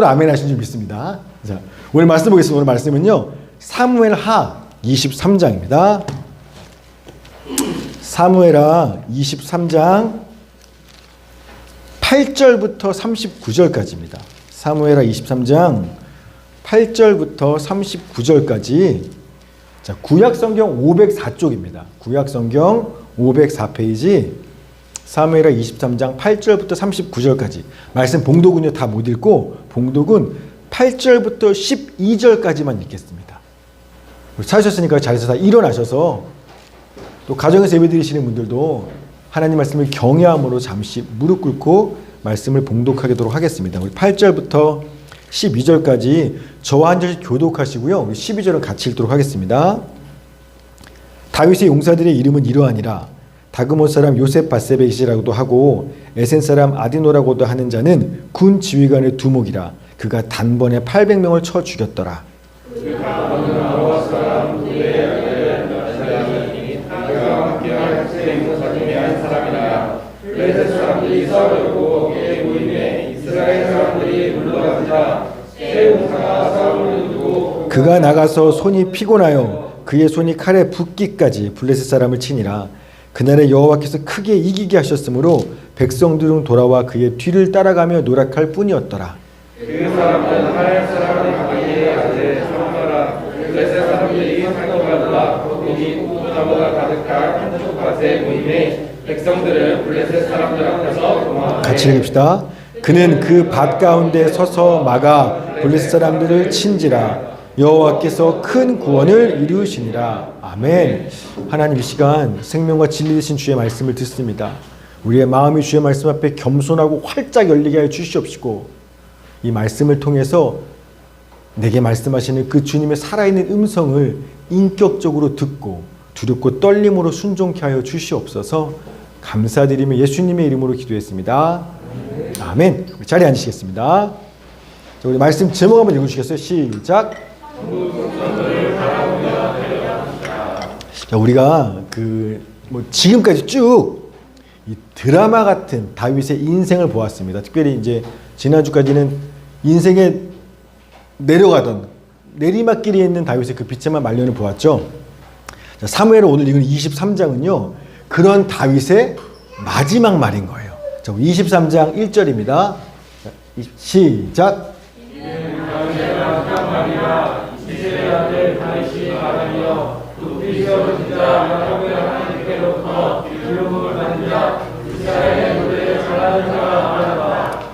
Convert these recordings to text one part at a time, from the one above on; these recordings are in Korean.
아멘 하신 줄 믿습니다. 자, 오늘 말씀 보겠습니다. 오늘 말씀은요, 사무엘하 23장입니다. 사무엘하 23장 8절부터 39절까지입니다. 사무엘하 23장 8절부터 39절까지. 자, 구약성경 504쪽입니다. 구약성경 504페이지 사무엘하 23장 8절부터 39절까지. 말씀 봉독은요 다 못 읽고 봉독은 8절부터 12절까지만 읽겠습니다. 찾으셨으니까 자리에서 다 일어나셔서 또 가정에서 예배 드리시는 분들도 하나님 말씀을 경외함으로 잠시 무릎 꿇고 말씀을 봉독하도록 하겠습니다. 우리 8절부터 12절까지 저와 한 절씩 교독하시고요. 우리 12절은 같이 읽도록 하겠습니다. 다윗의 용사들의 이름은 이러하니라. 다그몬 사람 요셉 바세벳이라고도 하고 에센 사람 아디노라고도 하는 자는 군 지휘관의 두목이라. 그가 단번에 800명을 쳐 죽였더라. 그가 나가서 손이 피곤하여 그의 손이 칼에 붓기까지 블레셋 사람을 치니라. 그날에 여호와께서 크게 이기게 하셨으므로 백성들은 돌아와 그의 뒤를 따라가며 노력할 뿐이었더라. 그 사람은 하엘 사람 아기의 아들 사무라 블레셋 사람들이 상고가 놀라 거기 꽃나무가 가득한 한쪽 밭에 모임에 백성들은 블레셋 사람들 앞에서 도망하여 같이 읽읍시다. 그는 그 밭 가운데 서서 막아 블레셋 사람들을 친지라. 여호와께서 큰 구원을 이루시니라. 아멘. 하나님, 이 시간 생명과 진리 되신 주의 말씀을 듣습니다. 우리의 마음이 주의 말씀 앞에 겸손하고 활짝 열리게 하여 주시옵시고, 이 말씀을 통해서 내게 말씀하시는 그 주님의 살아있는 음성을 인격적으로 듣고 두렵고 떨림으로 순종케 하여 주시옵소서. 감사드리며 예수님의 이름으로 기도했습니다. 아멘. 우리 자리에 앉으시겠습니다. 자, 우리 말씀 제목 한번 읽어주시겠어요? 시작. 자, 우리가 지금까지 쭉 이 드라마 같은 다윗의 인생을 보았습니다. 특별히 이제 지난주까지는 인생에 내려가던 내리막길에 있는 다윗의 그 비참한 말년을 보았죠. 자, 사무엘을 오늘 읽은 23장은요 그런 다윗의 마지막 말인 거예요. 자, 23장 1절입니다. 자, 시작.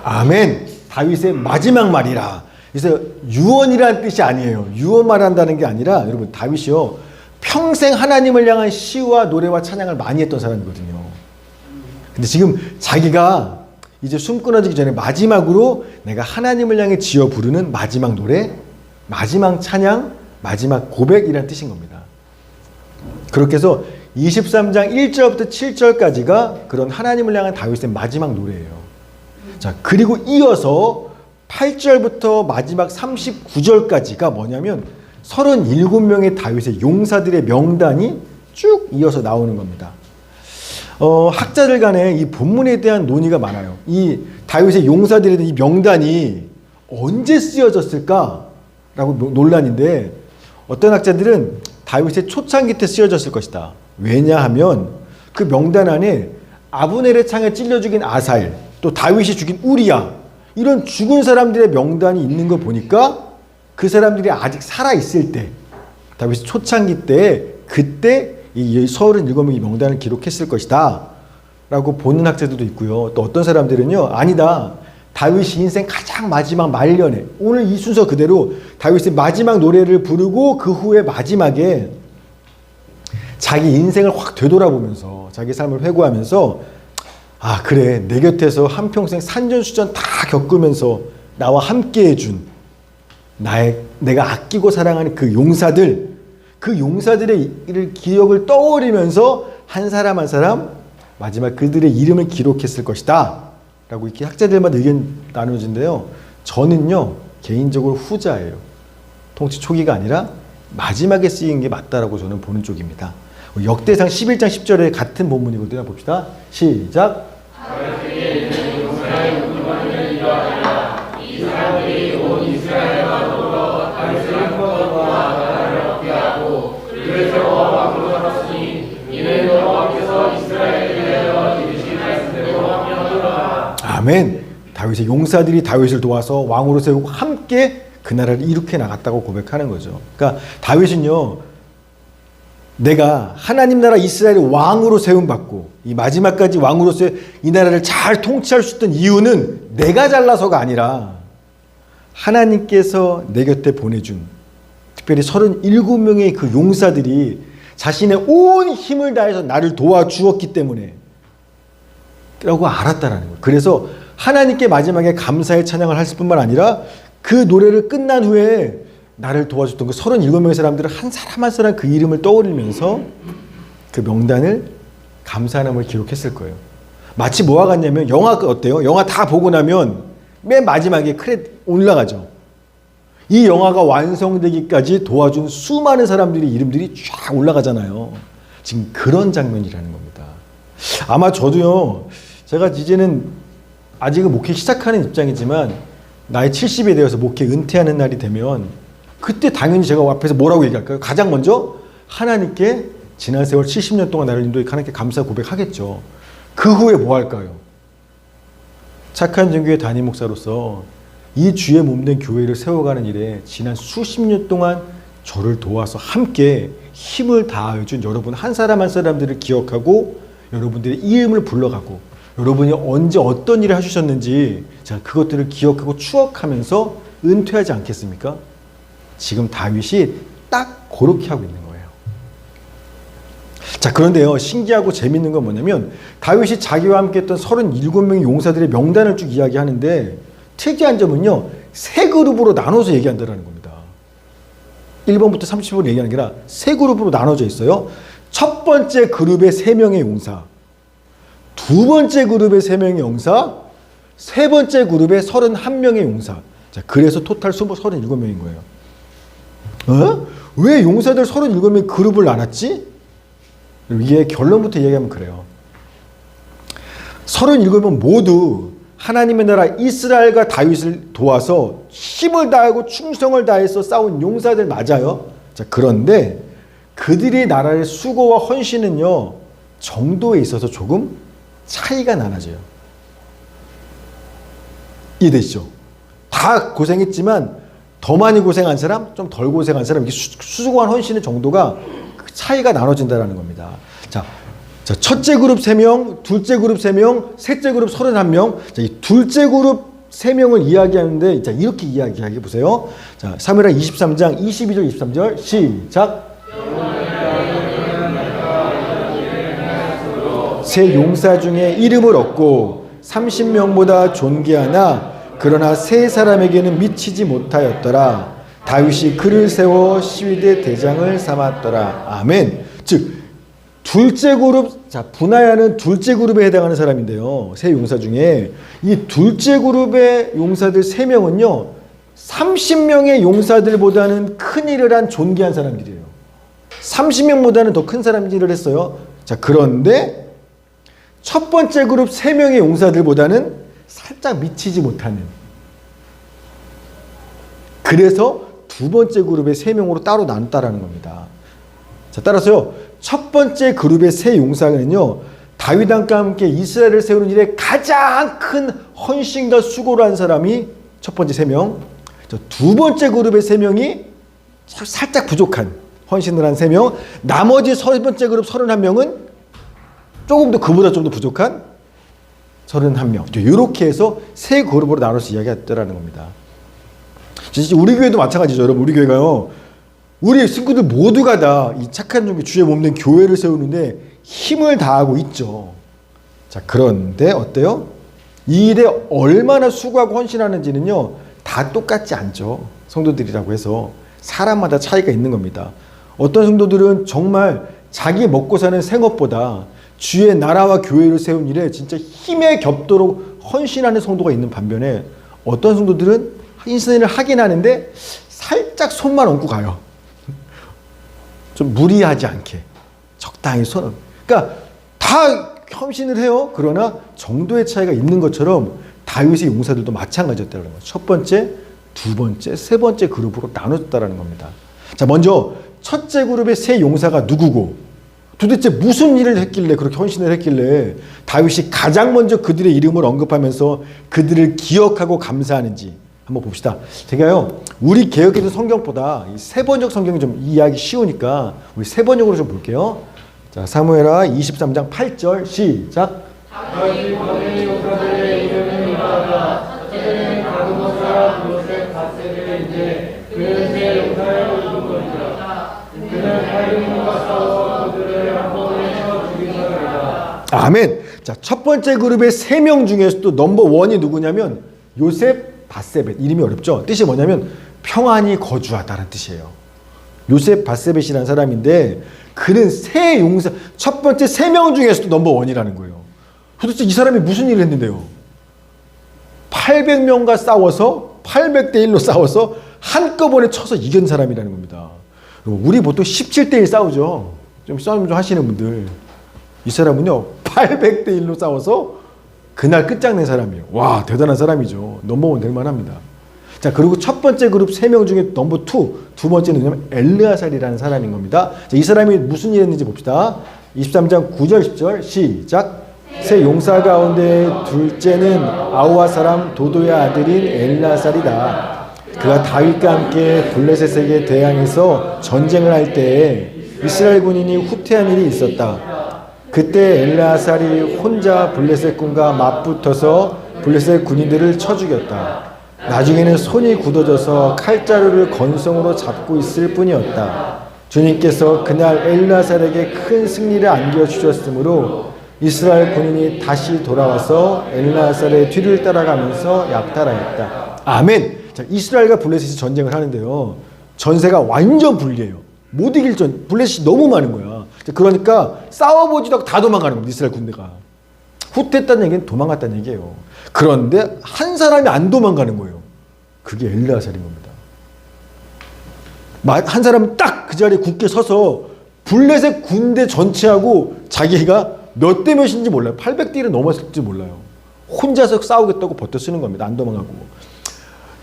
아멘. 다윗의 마지막 말이라. 그래서 유언이라는 뜻이 아니에요. 유언 말한다는 게 아니라, 여러분, 다윗이요 평생 하나님을 향한 시와 노래와 찬양을 많이 했던 사람이거든요. 근데 지금 자기가 이제 숨 끊어지기 전에 마지막으로 내가 하나님을 향해 지어 부르는 마지막 노래, 마지막 찬양, 마지막 고백이라는 뜻인 겁니다. 그렇게 해서 23장 1절부터 7절까지가 그런 하나님을 향한 다윗의 마지막 노래예요. 자, 그리고 이어서 8절부터 마지막 39절까지가 뭐냐면 37명의 다윗의 용사들의 명단이 쭉 이어서 나오는 겁니다. 학자들 간에 이 본문에 대한 논의가 많아요. 이 다윗의 용사들에 대한 이 명단이 언제 쓰여졌을까라고 논란인데, 어떤 학자들은 다윗의 초창기 때 쓰여졌을 것이다. 왜냐하면 그 명단 안에 아브넬의 창에 찔려 죽인 아사엘, 또 다윗이 죽인 우리야, 이런 죽은 사람들의 명단이 있는 거 보니까 그 사람들이 아직 살아있을 때, 다윗의 초창기 때, 그때 이 37명의 명단을 기록했을 것이다 라고 보는 학자들도 있고요. 또 어떤 사람들은요, 아니다, 다윗이 인생 가장 마지막 말년에, 오늘 이 순서 그대로 다윗의 마지막 노래를 부르고 그 후에 마지막에 자기 인생을 확 되돌아보면서 자기 삶을 회고하면서, 아 그래, 내 곁에서 한평생 산전수전 다 겪으면서 나와 함께 해준 내가 아끼고 사랑하는 그 용사들, 그 용사들의 기억을 떠올리면서 한 사람 한 사람 마지막 그들의 이름을 기록했을 것이다 라고 이렇게 학자들마다 의견 나눠진데요, 저는요 개인적으로 후자예요. 통치 초기가 아니라 마지막에 쓰인 게 맞다라고 저는 보는 쪽입니다. 역대상 11장 10절에 같은 본문이거든요. 봅시다. 시작. 이 사람들이 온 이스라엘과 더불어 다윗을 한번과 나라를 얻게 하고 그를 세워 왕으로 삼았으니 이는 여호와께서 이스라엘에 대하여 이르신 말씀대로 함께하더라. 아멘. 다윗의 용사들이 다윗을 도와서 왕으로 세우고 함께 그 나라를 이룩해 나갔다고 고백하는 거죠. 그러니까 다윗은요, 내가 하나님 나라 이스라엘의 왕으로 세움받고 이 마지막까지 왕으로서 이 나라를 잘 통치할 수 있던 이유는 내가 잘나서가 아니라 하나님께서 내 곁에 보내준 특별히 37명의 그 용사들이 자신의 온 힘을 다해서 나를 도와주었기 때문에 라고 알았다라는 거예요. 그래서 하나님께 마지막에 감사의 찬양을 할 뿐만 아니라 그 노래를 끝난 후에 나를 도와줬던 그 37명의 사람들은 한 사람 한 사람 그 이름을 떠올리면서 그 명단을 감사함을 기록했을 거예요. 마치 뭐와 같냐면 영화가 어때요? 영화 다 보고 나면 맨 마지막에 크레딧 올라가죠. 이 영화가 완성되기까지 도와준 수많은 사람들의 이름들이 쫙 올라가잖아요. 지금 그런 장면이라는 겁니다. 아마 저도요, 제가 이제는 아직은 목회 시작하는 입장이지만 나이 70에 되어서 목회 은퇴하는 날이 되면 그때 당연히 제가 앞에서 뭐라고 얘기할까요? 가장 먼저 하나님께 지난 세월 70년 동안 나를 인도해 하나님께 감사 고백하겠죠. 그 후에 뭐 할까요? 착한 전교회 담임 목사로서 이 주의 몸된 교회를 세워가는 일에 지난 수십 년 동안 저를 도와서 함께 힘을 다해준 여러분 한 사람 한 사람들을 기억하고 여러분들의 이름을 불러가고 여러분이 언제 어떤 일을 해주셨는지 자 그것들을 기억하고 추억하면서 은퇴하지 않겠습니까? 지금 다윗이 딱 그렇게 하고 있는 거예요. 자, 그런데요, 신기하고 재밌는 건 뭐냐면 다윗이 자기와 함께 했던 37명의 용사들의 명단을 쭉 이야기하는데 특이한 점은요, 세 그룹으로 나눠서 얘기한다는 겁니다. 1번부터 30번을 얘기하는 게 아니라 세 그룹으로 나눠져 있어요. 첫 번째 그룹의 3명의 용사, 두 번째 그룹의 3명의 용사, 세 번째 그룹의 31명의 용사. 자, 그래서 토탈 37명인 거예요. 왜 용사들 37명의 그룹을 나눴지? 이게 결론부터 얘기하면 그래요. 37명 모두 하나님의 나라 이스라엘과 다윗을 도와서 힘을 다하고 충성을 다해서 싸운 용사들 맞아요. 자, 그런데 그들의 나라의 수고와 헌신은요, 정도에 있어서 조금 차이가 나눠져요. 이해되시죠? 다 고생했지만 더 많이 고생한 사람, 좀 덜 고생한 사람, 이게 수고한 헌신의 정도가 차이가 나눠진다는 겁니다. 자, 첫째 그룹 3명, 둘째 그룹 3명, 셋째 그룹 31명. 자, 이 둘째 그룹 3명을 이야기하는데, 자, 이렇게 이야기해 보세요. 자, 사무엘하 23장 22절, 23절, 시작. 세 용사 중에 이름을 얻고 30명보다 존귀하나 그러나 세 사람에게는 미치지 못하였더라. 다윗이 그를 세워 시위대 대장을 삼았더라. 아멘. 즉 둘째 그룹, 자, 분하야는 둘째 그룹에 해당하는 사람인데요. 세 용사 중에 이 둘째 그룹의 용사들 3명은요 30명의 용사들보다는 큰 일을 한 존귀한 사람들이에요. 30명보다는 더 큰 사람들을 했어요. 자, 그런데 첫 번째 그룹 3명의 용사들보다는 살짝 미치지 못하는, 그래서 두 번째 그룹의 3명으로 따로 나눴다라는 겁니다. 자, 따라서요, 첫 번째 그룹의 세 용사는요, 다윗과 함께 이스라엘을 세우는 일에 가장 큰 헌신과 수고를 한 사람이 첫 번째 3명, 두 번째 그룹의 3명이 살짝 부족한 헌신을 한 3명, 나머지 세 번째 그룹 31명은 조금 더 그보다 좀 더 부족한 31명. 이렇게 해서 세 그룹으로 나눠서 이야기했다라는 겁니다. 진짜 우리 교회도 마찬가지죠. 여러분, 우리 교회가요, 우리 식구들 모두가 다 이 착한 종교 주의 몸된 교회를 세우는데 힘을 다하고 있죠. 자, 그런데 어때요? 이 일에 얼마나 수고하고 헌신하는지는요, 다 똑같지 않죠. 성도들이라고 해서 사람마다 차이가 있는 겁니다. 어떤 성도들은 정말 자기 먹고 사는 생업보다 주의 나라와 교회를 세운 일에 진짜 힘에 겹도록 헌신하는 성도가 있는 반면에 어떤 성도들은 헌신을 하긴 하는데 살짝 손만 얹고 가요. 좀 무리하지 않게 적당히 손을. 그러니까 다 헌신을 해요. 그러나 정도의 차이가 있는 것처럼 다윗의 용사들도 마찬가지였다는 거죠. 첫 번째 두 번째, 세 번째 그룹으로 나눠졌다라는 겁니다. 자, 먼저 첫째 그룹의 세 용사가 누구고 도대체 무슨 일을 했길래 그렇게 헌신을 했길래 다윗이 가장 먼저 그들의 이름을 언급하면서 그들을 기억하고 감사하는지 한번 봅시다. 제가요, 우리 개역에서 성경보다 이 세번역 성경이 좀 이해하기 쉬우니까 우리 세번역으로 좀 볼게요. 자, 사무엘하 23장 8절 시작. 다윗이 거기 용사들의 이름을 말하다. 첫째는 가드몬 사람 요셉 바세바인데 그는 세 용사의 이름이니라. 그는 하이문과 싸워 그들을 한 번에 쳐 죽인 사람이다. 아멘. 자, 첫 번째 그룹의 세 명 중에서도 넘버 원이 누구냐면 요셉 바세벳. 이름이 어렵죠? 뜻이 뭐냐면 평안히 거주하다는 뜻이에요. 요셉 바세벳이라는 사람인데 그는 세 용사, 첫 번째 세 명 중에서도 넘버 원이라는 거예요. 도대체 이 사람이 무슨 일을 했는데요? 800명과 싸워서 800대 1로 싸워서 한꺼번에 쳐서 이긴 사람이라는 겁니다. 우리 보통 17대 1 싸우죠. 좀 싸움 좀 하시는 분들. 이 사람은요 800대 1로 싸워서 그날 끝장낸 사람이에요. 와, 대단한 사람이죠. 넘버원 될 만합니다. 자, 그리고 첫 번째 그룹 3명 중에 넘버 2, 두 번째는 뭐냐면 엘르아살이라는 사람인 겁니다. 자, 이 사람이 무슨 일 했는지 봅시다. 23장 9절 10절 시작. 세 용사 가운데 둘째는 아우아 사람 도도의 아들인 엘르아살이다. 그가 다윗과 함께 블레셋에게 대항해서 전쟁을 할 때에 이스라엘 군인이 후퇴한 일이 있었다. 그때 엘르아살이 혼자 블레셋 군과 맞붙어서 블레셋 군인들을 쳐 죽였다. 나중에는 손이 굳어져서 칼자루를 건성으로 잡고 있을 뿐이었다. 주님께서 그날 엘르아살에게 큰 승리를 안겨주셨으므로 이스라엘 군인이 다시 돌아와서 엘르아살의 뒤를 따라가면서 약탈하였다. 아멘. 자, 이스라엘과 블레셋이 전쟁을 하는데요. 전세가 완전 불리해요. 못 이길 블레셋이 너무 많은 거야. 그러니까 싸워보지도 않고 다 도망가는 겁니다. 이스라엘 군대가. 후퇴했다는 얘기는 도망갔다는 얘기예요. 그런데 한 사람이 안 도망가는 거예요. 그게 엘르아살인 겁니다. 한 사람은 딱 그 자리에 굳게 서서 블레셋 군대 전체하고 자기가 몇 대 몇인지 몰라요. 800대 1은 넘었을지 몰라요. 혼자서 싸우겠다고 버텨 쓰는 겁니다. 안 도망가고.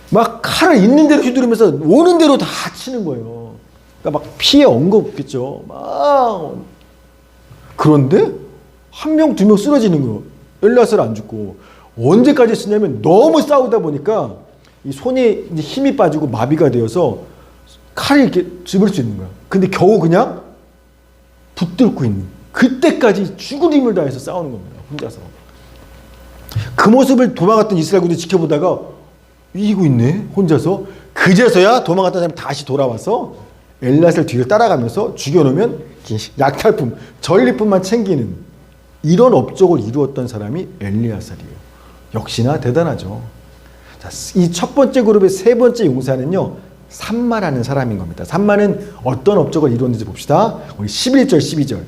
막 칼을 있는 대로 휘두르면서 오는 대로 다 치는 거예요. 그러니까 막 피해 온 거 없겠죠. 막. 그런데 한 명, 두 명 쓰러지는 거예요. 엘르아살 안 죽고. 언제까지 쓰냐면 너무 싸우다 보니까 이 손에 이제 힘이 빠지고 마비가 되어서 칼을 이렇게 집을 수 있는 거야. 근데 겨우 그냥 붙들고 있는. 그때까지 죽을 힘을 다해서 싸우는 겁니다. 혼자서. 그 모습을 도망갔던 이스라엘 군이 지켜보다가 이기고 있네. 혼자서. 그제서야 도망갔던 사람이 다시 돌아와서 엘르아살 뒤를 따라가면서 죽여놓으면 약탈품, 전리품만 챙기는 이런 업적을 이루었던 사람이 엘르아살이에요. 역시나 대단하죠. 자, 이 첫 번째 그룹의 세 번째 용사는요. 삼마라는 사람인 겁니다. 삼마는 어떤 업적을 이루었는지 봅시다. 우리 11절 12절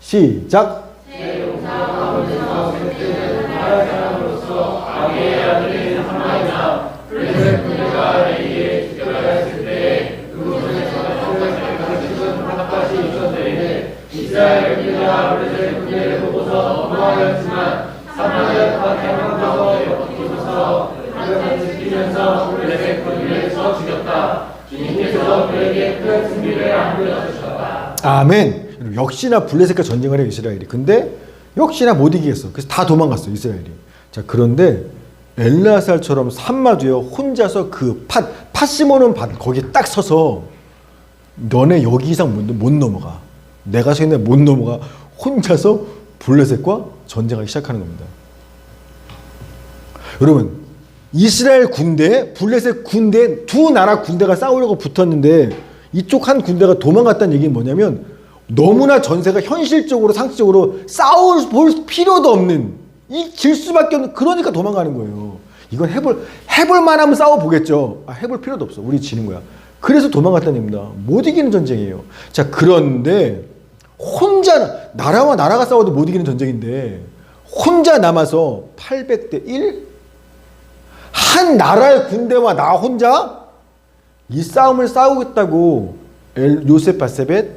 시작. 세 용사 가운데서 셋째는 하나의 사람으로서 아기의 아들인 삼마이다. 블레셋 군대가 이에 집결하였을 때에 그곳에서 큰 핫밭이 있었는데 이스라엘 군대가 블레셋 군대를 보고서 도망하였지만 삼마의 밭에 항상서 옆으로서 그것을 지키면서 블레셋 군대를 쳐 죽였다. 주님께서 그에게 큰 승리를 안겨주셨다. 아멘. 역시나 블레셋과 전쟁을 해요, 이스라엘이. 근데 역시나 못 이기겠어. 그래서 다 도망갔어, 이스라엘이. 자, 그런데 엘르아살처럼 삼마도요, 혼자서 그 팥 심어놓은 밭 거기에 딱 서서 너네 여기 이상 못 넘어가. 내가 서 있는 못 넘어가. 혼자서 블레셋과 전쟁하기 시작하는 겁니다. 여러분, 이스라엘 군대, 블레셋 군대, 두 나라 군대가 싸우려고 붙었는데 이쪽 한 군대가 도망갔다는 얘기는 뭐냐면 너무나 전세가 현실적으로 상식적으로 싸울 필요도 없는 이 질 수밖에 없는, 그러니까 도망가는 거예요. 이건 해볼 만하면 싸워보겠죠. 해볼 필요도 없어. 우리 지는 거야. 그래서 도망갔다는 얘기입니다. 못 이기는 전쟁이에요. 자, 그런데 혼자, 나라와 나라가 싸워도 못 이기는 전쟁인데 혼자 남아서 800대 1? 한 나라의 군대와 나 혼자 이 싸움을 싸우겠다고 요셉 바세벳,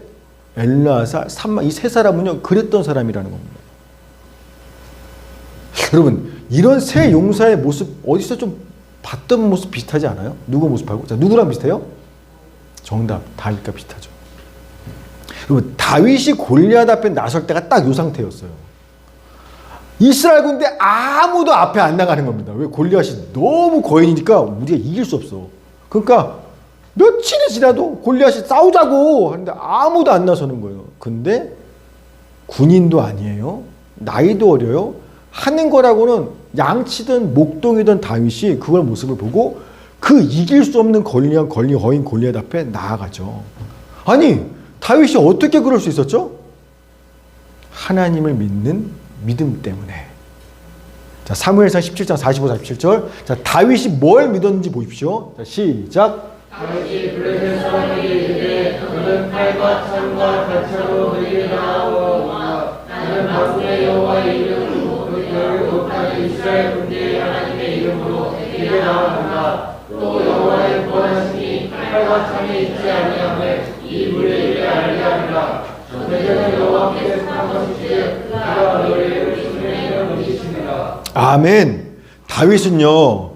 엘르아살, 삼마 이 세 사람은요 그랬던 사람이라는 겁니다. 여러분, 이런 세 용사의 모습 어디서 좀 봤던 모습 비슷하지 않아요? 누구 모습하고? 자, 누구랑 비슷해요? 정답, 다윗과 비슷하죠. 그리고 다윗이 골리앗 앞에 나설 때가 딱 이 상태였어요. 이스라엘 군대 아무도 앞에 안 나가는 겁니다. 왜? 골리앗이 너무 거인이니까 우리가 이길 수 없어. 그러니까 며칠이 지나도 골리앗이 싸우자고 하는데 아무도 안 나서는 거예요. 근데 군인도 아니에요. 나이도 어려요. 하는 거라고는 양치든 목동이든 다윗이 그걸 모습을 보고 그 이길 수 없는 거인 골리앗 앞에 나아가죠. 아니, 다윗이 어떻게 그럴 수 있었죠? 하나님을 믿는 믿음 때문에. 자, 사무엘상 17장 45, 47절. 자, 다윗이 뭘 믿었는지 보십시오. 자, 시작. 다윗이 블레셋 사람에게 이르되 그는 칼과 창과 가차로 너희에게 나아오나 나는 만군의 여호와의 이름으로 너희를 돕하는 이스라엘 군대의 하나님의 이름으로 너희에게 나아간다. 또 여호와의 구원하심이 칼과 창에 있지 아니하며 이 무리에게 알게 하리라. 너희는 여호와께 속한 것이기에 그가 너희를 주님의 믿으시니라. 아멘. 다윗은요,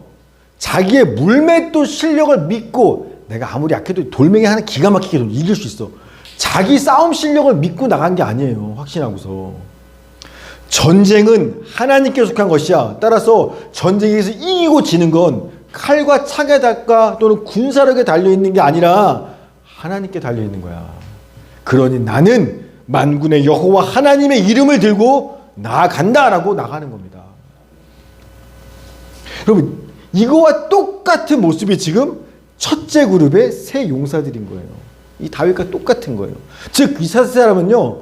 자기의 물맷돌 실력을 믿고 내가 아무리 약해도 돌멩이 하나 기가 막히게 이길 수 있어. 자기 싸움 실력을 믿고 나간 게 아니에요. 확신하고서. 전쟁은 하나님께 속한 것이야. 따라서 전쟁에서 이기고 지는 건 칼과 창에 달까 또는 군사력에 달려있는 게 아니라 하나님께 달려있는 거야. 그러니 나는 만군의 여호와 하나님의 이름을 들고 나아간다라고 나가는 겁니다. 여러분, 이거와 똑같은 모습이 지금 첫째 그룹의 세 용사들인 거예요. 이 다윗과 똑같은 거예요. 즉, 이 사람은요,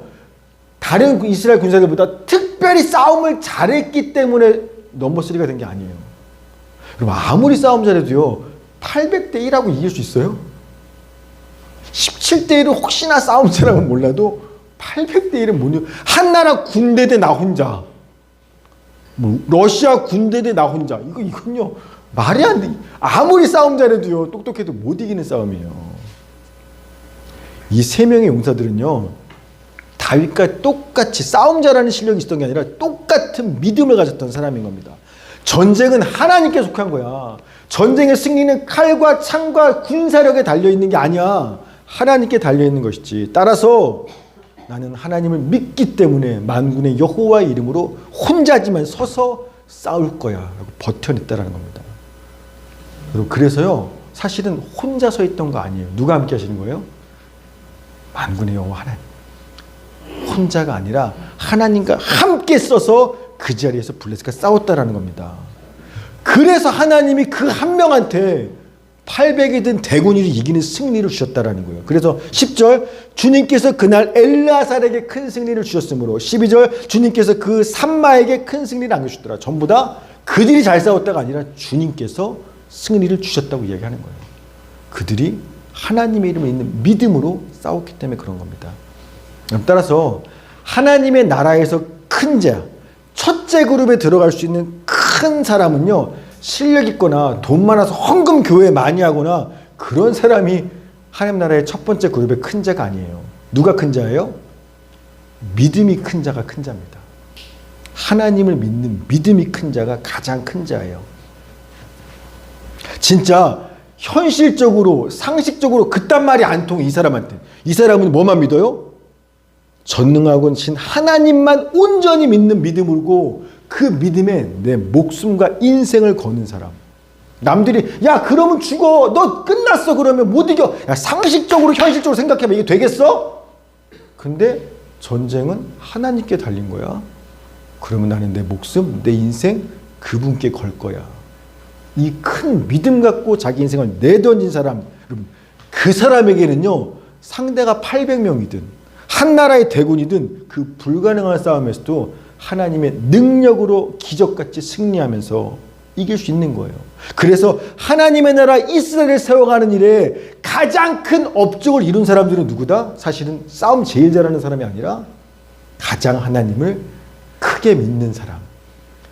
다른 이스라엘 군사들보다 특별히 싸움을 잘했기 때문에 넘버3가 된 게 아니에요. 여러분, 아무리 싸움 잘해도요, 800대 1하고 이길 수 있어요? 17대 1은 혹시나 싸움 잘하면 몰라도 800대 1은 못 이겨. 한 나라 군대 대 나 혼자. 뭐 러시아 군대 대 나 혼자. 이건요, 말이 안 돼. 아무리 싸움 잘해도요, 똑똑해도 못 이기는 싸움이에요. 이 세 명의 용사들은요, 다윗과 똑같이 싸움 잘하는 실력이 있었던 게 아니라 똑같은 믿음을 가졌던 사람인 겁니다. 전쟁은 하나님께 속한 거야. 전쟁의 승리는 칼과 창과 군사력에 달려있는 게 아니야. 하나님께 달려있는 것이지. 따라서 나는 하나님을 믿기 때문에 만군의 여호와의 이름으로 혼자지만 서서 싸울 거야 라고 버텨냈다라는 겁니다. 여러분, 그래서요, 사실은 혼자 서 있던 거 아니에요. 누가 함께 하시는 거예요? 만군의 여호와 하나님. 혼자가 아니라 하나님과 함께 써서 그 자리에서 블레셋과 싸웠다라는 겁니다. 그래서 하나님이 그 한 명한테 800이든 대군이를 이기는 승리를 주셨다라는 거예요. 그래서 10절, 주님께서 그날 엘르아살에게 큰 승리를 주셨으므로, 12절, 주님께서 그 산마에게 큰 승리를 안겨주셨더라. 전부 다 그들이 잘 싸웠다가 아니라 주님께서 승리를 주셨다고 이야기하는 거예요. 그들이 하나님의 이름을 있는 믿음으로 싸웠기 때문에 그런 겁니다. 따라서 하나님의 나라에서 큰 자, 첫째 그룹에 들어갈 수 있는 큰 사람은요, 실력 있거나 돈 많아서 헌금 교회 많이 하거나 그런 사람이 하나님 나라의 첫 번째 그룹의 큰 자가 아니에요. 누가 큰 자예요? 믿음이 큰 자가 큰 자입니다. 하나님을 믿는 믿음이 큰 자가 가장 큰 자예요. 진짜 현실적으로 상식적으로 그딴 말이 안 통해. 이 사람한테. 이 사람은 뭐만 믿어요? 전능하고 신 하나님만 온전히 믿는 믿음으로 그 믿음에 내 목숨과 인생을 거는 사람. 남들이 야 그러면 죽어, 너 끝났어, 그러면 못 이겨. 야 상식적으로 현실적으로 생각해봐, 이게 되겠어? 근데 전쟁은 하나님께 달린 거야. 그러면 나는 내 목숨, 내 인생 그분께 걸 거야. 이 큰 믿음 갖고 자기 인생을 내던진 사람, 여러분, 그 사람에게는요, 상대가 800명이든 한 나라의 대군이든 그 불가능한 싸움에서도 하나님의 능력으로 기적같이 승리하면서 이길 수 있는 거예요. 그래서 하나님의 나라 이스라엘을 세워가는 일에 가장 큰 업적을 이룬 사람들은 누구다? 사실은 싸움 제일 잘하는 사람이 아니라 가장 하나님을 크게 믿는 사람,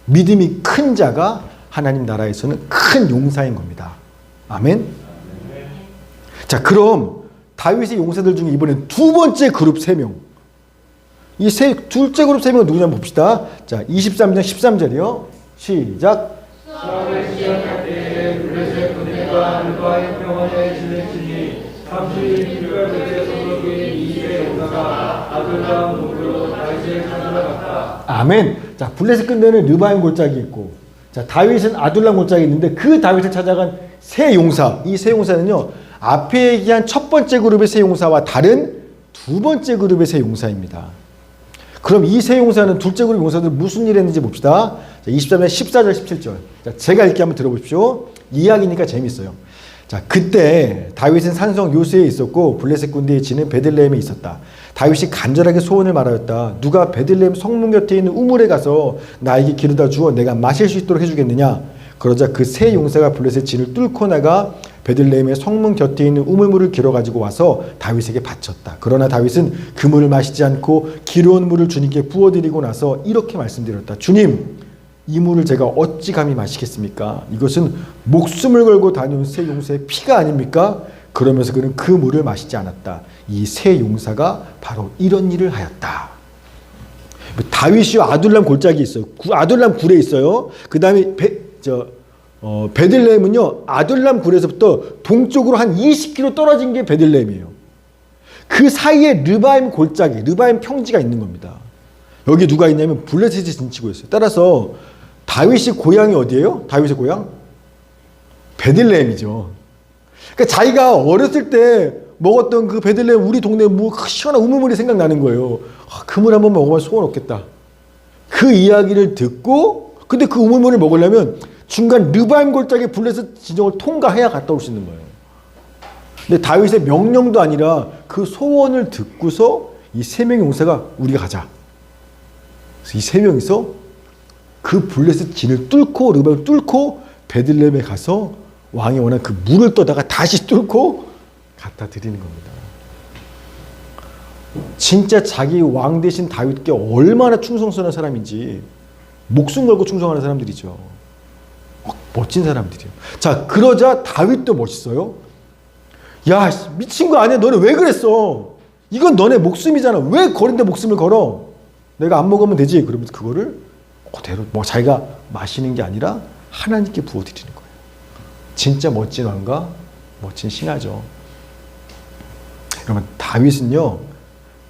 믿음이 큰 자가 하나님 나라에서는 큰 용사인 겁니다. 아멘. 자, 그럼 다윗의 용사들 중에 이번엔 두 번째 그룹 3명, 이 둘째 그룹 3명은 누구냐 봅시다. 자, 23장 13절이요. 시작. 싸움을 시작할 때에 그가 누가의 병원에 지냈으니 30일 불가분의 소속인 이세 용사가 아둘람 동으로 다윗을 찾으러 갔다. 아멘. 자, 블레셋 군대는 르바임 골짜기 있고, 자, 다윗은 아둘람 골짜기 있는데 그 다윗을 찾아간 세 용사. 이 세 용사는요, 앞에 얘기한 첫 번째 그룹의 세 용사와 다른 두 번째 그룹의 세 용사입니다. 그럼 이 세 용사는 둘째 그룹 용사들 무슨 일 했는지 봅시다. 자, 23장 14절 17절. 자, 제가 읽기 한번 들어보십시오. 이야기니까 재밌어요. 자, 그때 다윗은 산성 요새에 있었고 블레셋 군대의 진은 베들레헴에 있었다. 다윗이 간절하게 소원을 말하였다. 누가 베들레헴 성문 곁에 있는 우물에 가서 나에게 기르다 주어 내가 마실 수 있도록 해주겠느냐. 그러자 그 세 용사가 블레셋 진을 뚫고 나가 베들레헴의 성문 곁에 있는 우물물을 길어 가지고 와서 다윗에게 바쳤다. 그러나 다윗은 그 물을 마시지 않고 기르온 물을 주님께 부어드리고 나서 이렇게 말씀드렸다. 주님, 이 물을 제가 어찌 감히 마시겠습니까? 이것은 목숨을 걸고 다녀온 세 용사의 피가 아닙니까? 그러면서 그는 그 물을 마시지 않았다. 이 세 용사가 바로 이런 일을 하였다. 다윗이 아둘람 골짜기 있어요. 아둘람 굴에 있어요. 그 다음에 베들레헴은요, 아둘람 굴에서부터 동쪽으로 한 20km 떨어진 게 베들레헴이에요. 그 사이에 르바임 골짜기, 르바임 평지가 있는 겁니다. 여기 누가 있냐면 블레셋이 진치고 있어요. 따라서 다윗이 고향이 어디예요? 다윗의 고향? 베들레헴이죠. 그러니까 자기가 어렸을 때 먹었던 그 베들레헴 우리 동네 뭐 시원한 우물물이 생각나는 거예요. 그 물 한번 먹으면 소원 없겠다. 그 이야기를 듣고, 근데 그 우물물을 먹으려면 중간 르바임 골짜기 블레셋 지정을 통과해야 갔다 올 수 있는 거예요. 근데 다윗의 명령도 아니라 그 소원을 듣고서 이 세 명의 용사가 우리가 가자. 그래서 이 세 명이서 그 블레셋 진을 뚫고 르바임을 뚫고 베들레헴에 가서 왕이 원한 그 물을 떠다가 다시 뚫고 갖다 드리는 겁니다. 진짜 자기 왕 대신 다윗께 얼마나 충성스러운 사람인지 목숨 걸고 충성하는 사람들이죠. 멋진 사람들이에요. 자, 그러자 다윗도 멋있어요. 야, 미친 거 아니야? 너네 왜 그랬어? 이건 너네 목숨이잖아. 왜 거린데 목숨을 걸어? 내가 안 먹으면 되지. 그러면서 그거를 그대로 뭐 자기가 마시는 게 아니라 하나님께 부어드리는 거예요. 진짜 멋진 왕과 멋진 신하죠. 여러분, 다윗은요,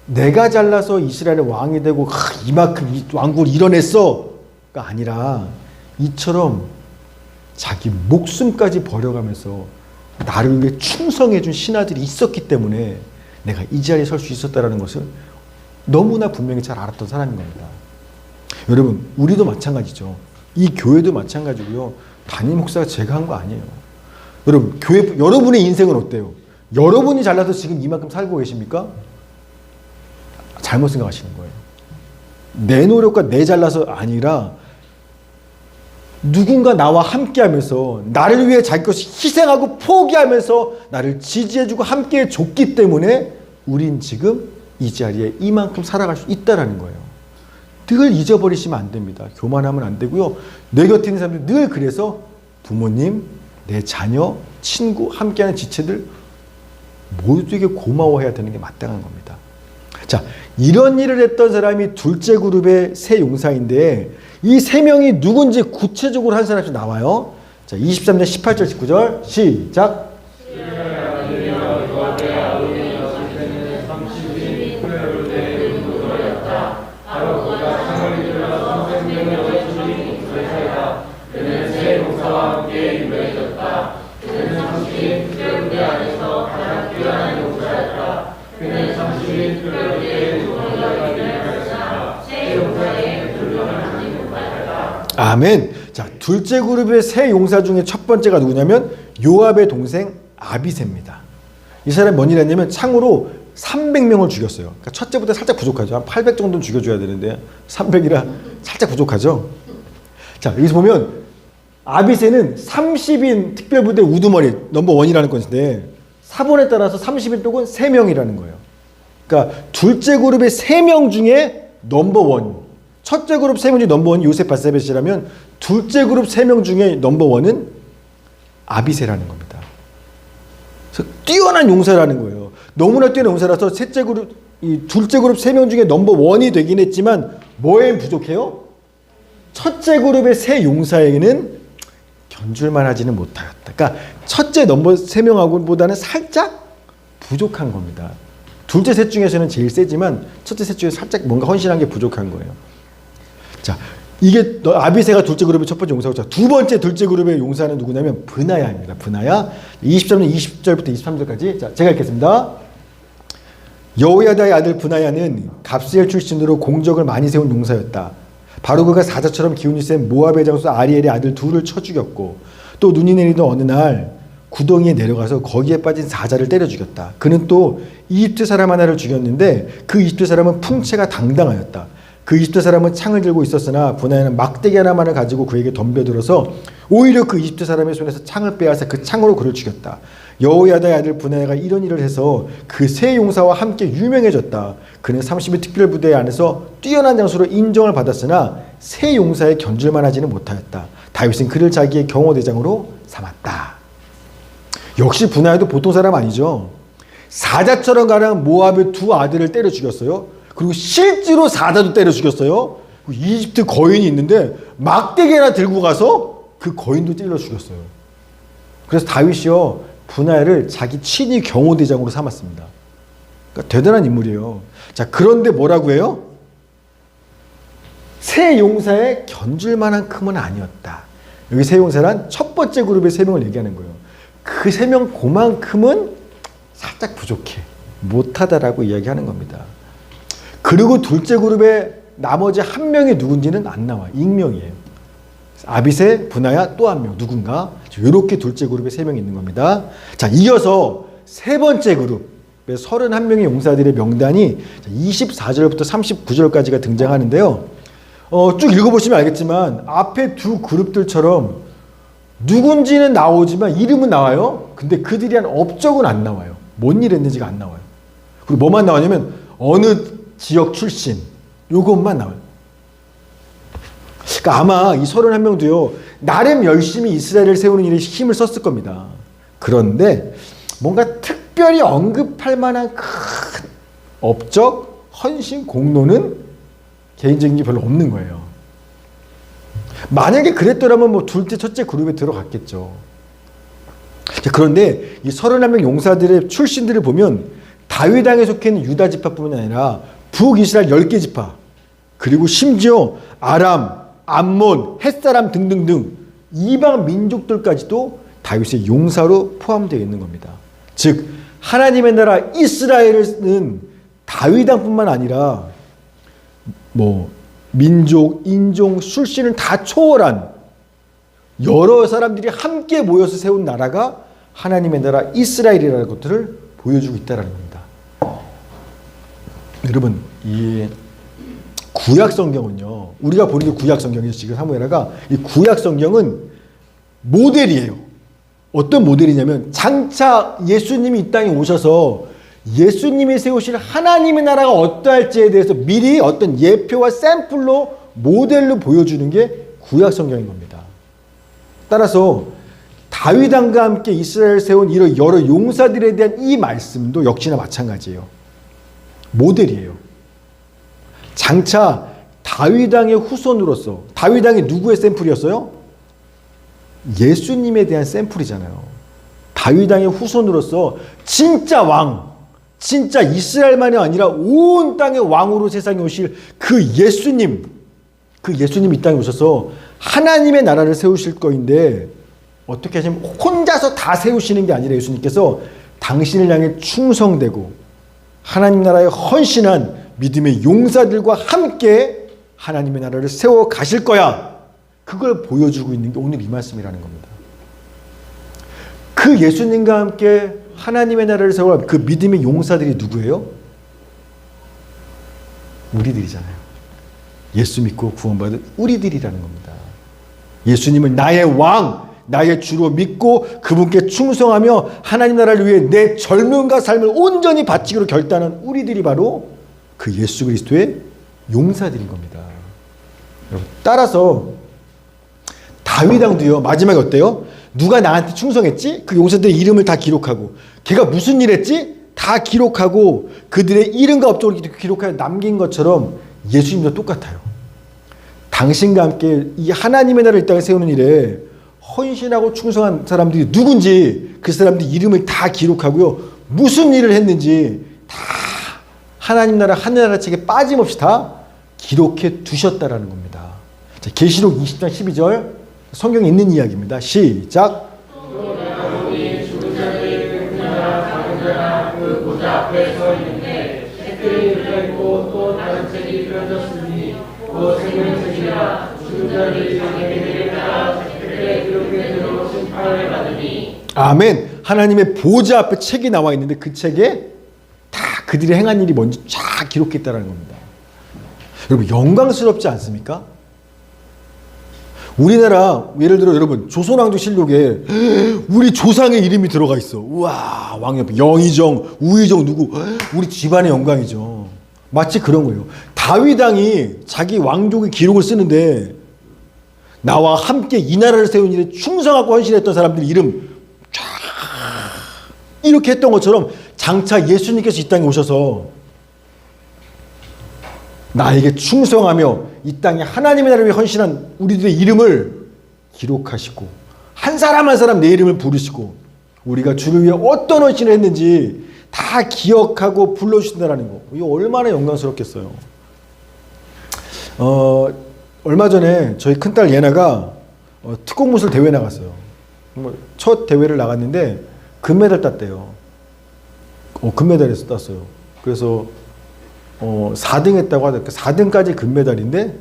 내가 잘나서 이스라엘의 왕이 되고 이만큼 이 왕국을 이뤄냈어가 아니라 이처럼 자기 목숨까지 버려가면서 나를 위해 충성해준 신하들이 있었기 때문에 내가 이 자리에 설 수 있었다는 것을 너무나 분명히 잘 알았던 사람인 겁니다. 여러분, 우리도 마찬가지죠. 이 교회도 마찬가지고요. 담임 목사가 제가 한 거 아니에요. 여러분, 여러분의 인생은 어때요? 여러분이 잘나서 지금 이만큼 살고 계십니까? 잘못 생각하시는 거예요. 내 노력과 내 잘나서 아니라 누군가 나와 함께하면서 나를 위해 자기 것을 희생하고 포기하면서 나를 지지해주고 함께해 줬기 때문에 우린 지금 이 자리에 이만큼 살아갈 수 있다는 거예요. 늘 잊어버리시면 안 됩니다. 교만하면 안 되고요. 내 곁에 있는 사람들 늘 그래서 부모님, 내 자녀, 친구, 함께하는 지체들 모두에게 고마워해야 되는 게 마땅한 겁니다. 자, 이런 일을 했던 사람이 둘째 그룹의 세 용사인데 이 세 명이 누군지 구체적으로 한 사람씩 나와요. 자, 23장 18절 19절 시작. 아멘. 자, 둘째 그룹의 세 용사 중에 첫 번째가 누구냐면 요압의 동생 아비새입니다. 이 사람이 뭔 일 했냐면 창으로 300명을 죽였어요. 그러니까 첫째보다 살짝 부족하죠. 한 800 정도는 죽여줘야 되는데 300이라 살짝 부족하죠. 자, 여기서 보면 아비새는 30인 특별부대 우두머리 넘버원이라는 건데 사본에 따라서 30인 또는 3명이라는 거예요. 그러니까 둘째 그룹의 3명 중에 넘버원. 첫째 그룹 3명 중에 넘버원이 요셉 바세벳이라면 둘째 그룹 3명 중에 넘버원은 아비새라는 겁니다. 그래서 뛰어난 용사라는 거예요. 너무나 뛰어난 용사라서 둘째 그룹 3명 중에 넘버원이 되긴 했지만 뭐에 부족해요? 첫째 그룹의 세 용사에게는 견줄만 하지는 못하였다. 그러니까 첫째 넘버 3명하고보다는 살짝 부족한 겁니다. 둘째 셋 중에서는 제일 세지만 첫째 셋 중에 살짝 뭔가 헌신한 게 부족한 거예요. 자, 이게 아비새가 둘째 그룹의 첫 번째 용사고, 두 번째 둘째 그룹의 용사는 누구냐면 브나야입니다. 브나야 20절부터 23절까지. 자, 제가 읽겠습니다. 여호야다의 아들 브나야는 갑스엘 출신으로 공적을 많이 세운 용사였다. 바로 그가 사자처럼 기운이 센 모압의 장수 아리엘의 아들 둘을 쳐 죽였고, 또 눈이 내리던 어느 날 구덩이에 내려가서 거기에 빠진 사자를 때려 죽였다. 그는 또 이집트 사람 하나를 죽였는데 그 이집트 사람은 풍채가 당당하였다. 그 이집트 사람은 창을 들고 있었으나 브나야는 막대기 하나만을 가지고 그에게 덤벼들어서 오히려 그 이집트 사람의 손에서 창을 빼앗아 그 창으로 그를 죽였다. 여호야다의 아들 브나야가 이런 일을 해서 그 세 용사와 함께 유명해졌다. 그는 30의 특별 부대 안에서 뛰어난 장수로 인정을 받았으나 세 용사의 견줄만 하지는 못하였다. 다윗은 그를 자기의 경호대장으로 삼았다. 역시 브나야도 보통 사람 아니죠. 사자처럼 가는 모압의 두 아들을 때려 죽였어요. 그리고 실제로 사자도 때려 죽였어요. 이집트 거인이 있는데 막대기 하나 들고 가서 그 거인도 찔러 죽였어요. 그래서 다윗이요, 브나야를 자기 친위 경호대장으로 삼았습니다. 그러니까 대단한 인물이에요. 자, 그런데 뭐라고 해요? 세 용사의 견줄만한큼은 아니었다. 여기 세 용사란 첫 번째 그룹의 세 명을 얘기하는 거예요. 그 세 명 그만큼은 살짝 부족해, 못하다라고 이야기하는 겁니다. 그리고 둘째 그룹의 나머지 한 명이 누군지는 안 나와. 익명이에요. 아비새, 브나야, 또 한 명 누군가, 이렇게 둘째 그룹에 세 명이 있는 겁니다. 자, 이어서 세 번째 그룹의 31명의 용사들의 명단이 24절부터 39절까지가 등장하는데요. 쭉 읽어보시면 알겠지만 앞에 두 그룹들처럼 누군지는 나오지만 이름은 나와요. 근데 그들이 한 업적은 안 나와요. 뭔 일 했는지가 안 나와요. 그리고 뭐만 나오냐면 어느 지역 출신, 요것만 나와요. 그러니까 아마 이 31명도요, 나름 열심히 이스라엘을 세우는 일에 힘을 썼을 겁니다. 그런데 뭔가 특별히 언급할 만한 큰 업적, 헌신, 공로는 개인적인 게 별로 없는 거예요. 만약에 그랬더라면 뭐 둘째, 첫째 그룹에 들어갔겠죠. 자, 그런데 이 31명 용사들의 출신들을 보면 다윗 왕에 속해 있는 유다 지파뿐만 아니라 북이스라엘 10개 지파, 그리고 심지어 아람, 암몬, 햇사람 등등등 이방 민족들까지도 다윗의 용사로 포함되어 있는 겁니다. 즉 하나님의 나라 이스라엘은 다윗 왕뿐만 아니라 뭐 민족, 인종, 출신을 다 초월한 여러 사람들이 함께 모여서 세운 나라가 하나님의 나라 이스라엘이라는 것들을 보여주고 있다는 겁니다. 여러분, 이 구약 성경은요, 우리가 보는 게 구약 성경이죠. 지금 사무엘하가 이 구약 성경은 모델이에요. 어떤 모델이냐면 장차 예수님이 이 땅에 오셔서 예수님이 세우실 하나님의 나라가 어떠할지에 대해서 미리 어떤 예표와 샘플로 모델로 보여주는 게 구약 성경인 겁니다. 따라서 다윗 왕과 함께 이스라엘 세운 이런 여러 용사들에 대한 이 말씀도 역시나 마찬가지예요. 모델이에요. 장차 다윗 왕의 후손으로서, 다윗 왕이 누구의 샘플이었어요? 예수님에 대한 샘플이잖아요. 다윗 왕의 후손으로서 진짜 왕, 진짜 이스라엘만이 아니라 온 땅의 왕으로 세상에 오실 그 예수님이 이 땅에 오셔서 하나님의 나라를 세우실 거인데, 어떻게 하시면 혼자서 다 세우시는 게 아니라 예수님께서 당신을 향해 충성되고 하나님 나라에 헌신한 믿음의 용사들과 함께 하나님의 나라를 세워 가실 거야. 그걸 보여주고 있는 게 오늘 이 말씀이라는 겁니다. 그 예수님과 함께 하나님의 나라를 세워갈 그 믿음의 용사들이 누구예요? 우리들이잖아요. 예수 믿고 구원받은 우리들이라는 겁니다. 예수님을 나의 왕, 나의 주로 믿고 그분께 충성하며 하나님 나라를 위해 내 젊음과 삶을 온전히 바치기로 결단한 우리들이 바로 그 예수 그리스도의 용사들인 겁니다. 여러분, 따라서 다윗 왕도요, 마지막에 어때요? 누가 나한테 충성했지? 그 용사들의 이름을 다 기록하고, 걔가 무슨 일 했지? 다 기록하고 그들의 이름과 업적을 기록하여 남긴 것처럼 예수님도 똑같아요. 당신과 함께 이 하나님의 나라를 이 땅에 세우는 일에 헌신하고 충성한 사람들이 누군지 그 사람들 이름을 다 기록하고요. 무슨 일을 했는지 다 하나님 나라 하늘나라 책에 빠짐없이 다 기록해 두셨다라는 겁니다. 자, 계시록 20장 12절 성경에 있는 이야기입니다. 시작. 또 다른 책이 펴졌으니 또 생명책이라 죽은 자들이 자기에게 따라 책에 기록해 두고 심판을 받으니. 아멘. 하나님의 보좌 앞에 책이 나와 있는데 그 책에 다 그들이 행한 일이 뭔지 쫙 기록했다는 겁니다. 여러분 영광스럽지 않습니까? 우리나라 예를 들어 여러분 조선왕조실록에 우리 조상의 이름이 들어가 있어. 우와 왕옆 영의정 우의정 누구 우리 집안의 영광이죠. 마치 그런 거예요. 다윗 왕이 자기 왕족의 기록을 쓰는데 나와 함께 이 나라를 세운 일에 충성하고 헌신했던 사람들 이름 쫙 이렇게 했던 것처럼 장차 예수님께서 이 땅에 오셔서 나에게 충성하며 이 땅에 하나님의 나라를 위해 헌신한 우리들의 이름을 기록하시고 한 사람 한 사람 내 이름을 부르시고 우리가 주를 위해 어떤 헌신을 했는지 다 기억하고 불러주신다는 거. 이거 얼마나 영광스럽겠어요. 얼마 전에 저희 큰딸 예나가 특공무술 대회 나갔어요. 첫 대회를 나갔는데 금메달 땄대요. 금메달에서 땄어요. 그래서 4등 했다고 하더라고요. 4등까지 금메달인데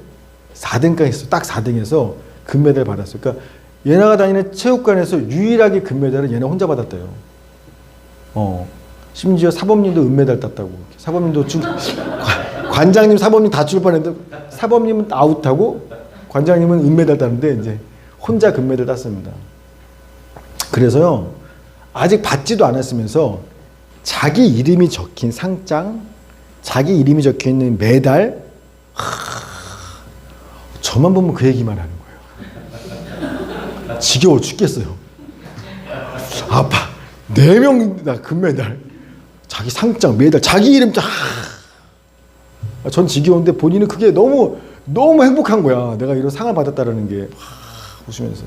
4등까지 했어. 딱 4등해서 금메달 받았어요. 그러니까 예나가 다니는 체육관에서 유일하게 금메달을 예나 혼자 받았대요. 심지어 사범님도 은메달 땄다고. 사범님도 관장님, 사범님 다 출발했는데 사범님은 아웃하고 관장님은 은메달 땄는데 이제 혼자 금메달 땄습니다. 그래서요 아직 받지도 않았으면서 자기 이름이 적힌 상장, 자기 이름이 적혀 있는 메달, 저만 보면 그 얘기만 하는 거예요. 지겨워 죽겠어요. 아빠 4명 다 금메달, 자기 상장, 메달, 자기 이름 전 지겨운데 본인은 그게 너무 행복한 거야. 내가 이런 상을 받았다라는 게 웃으면서.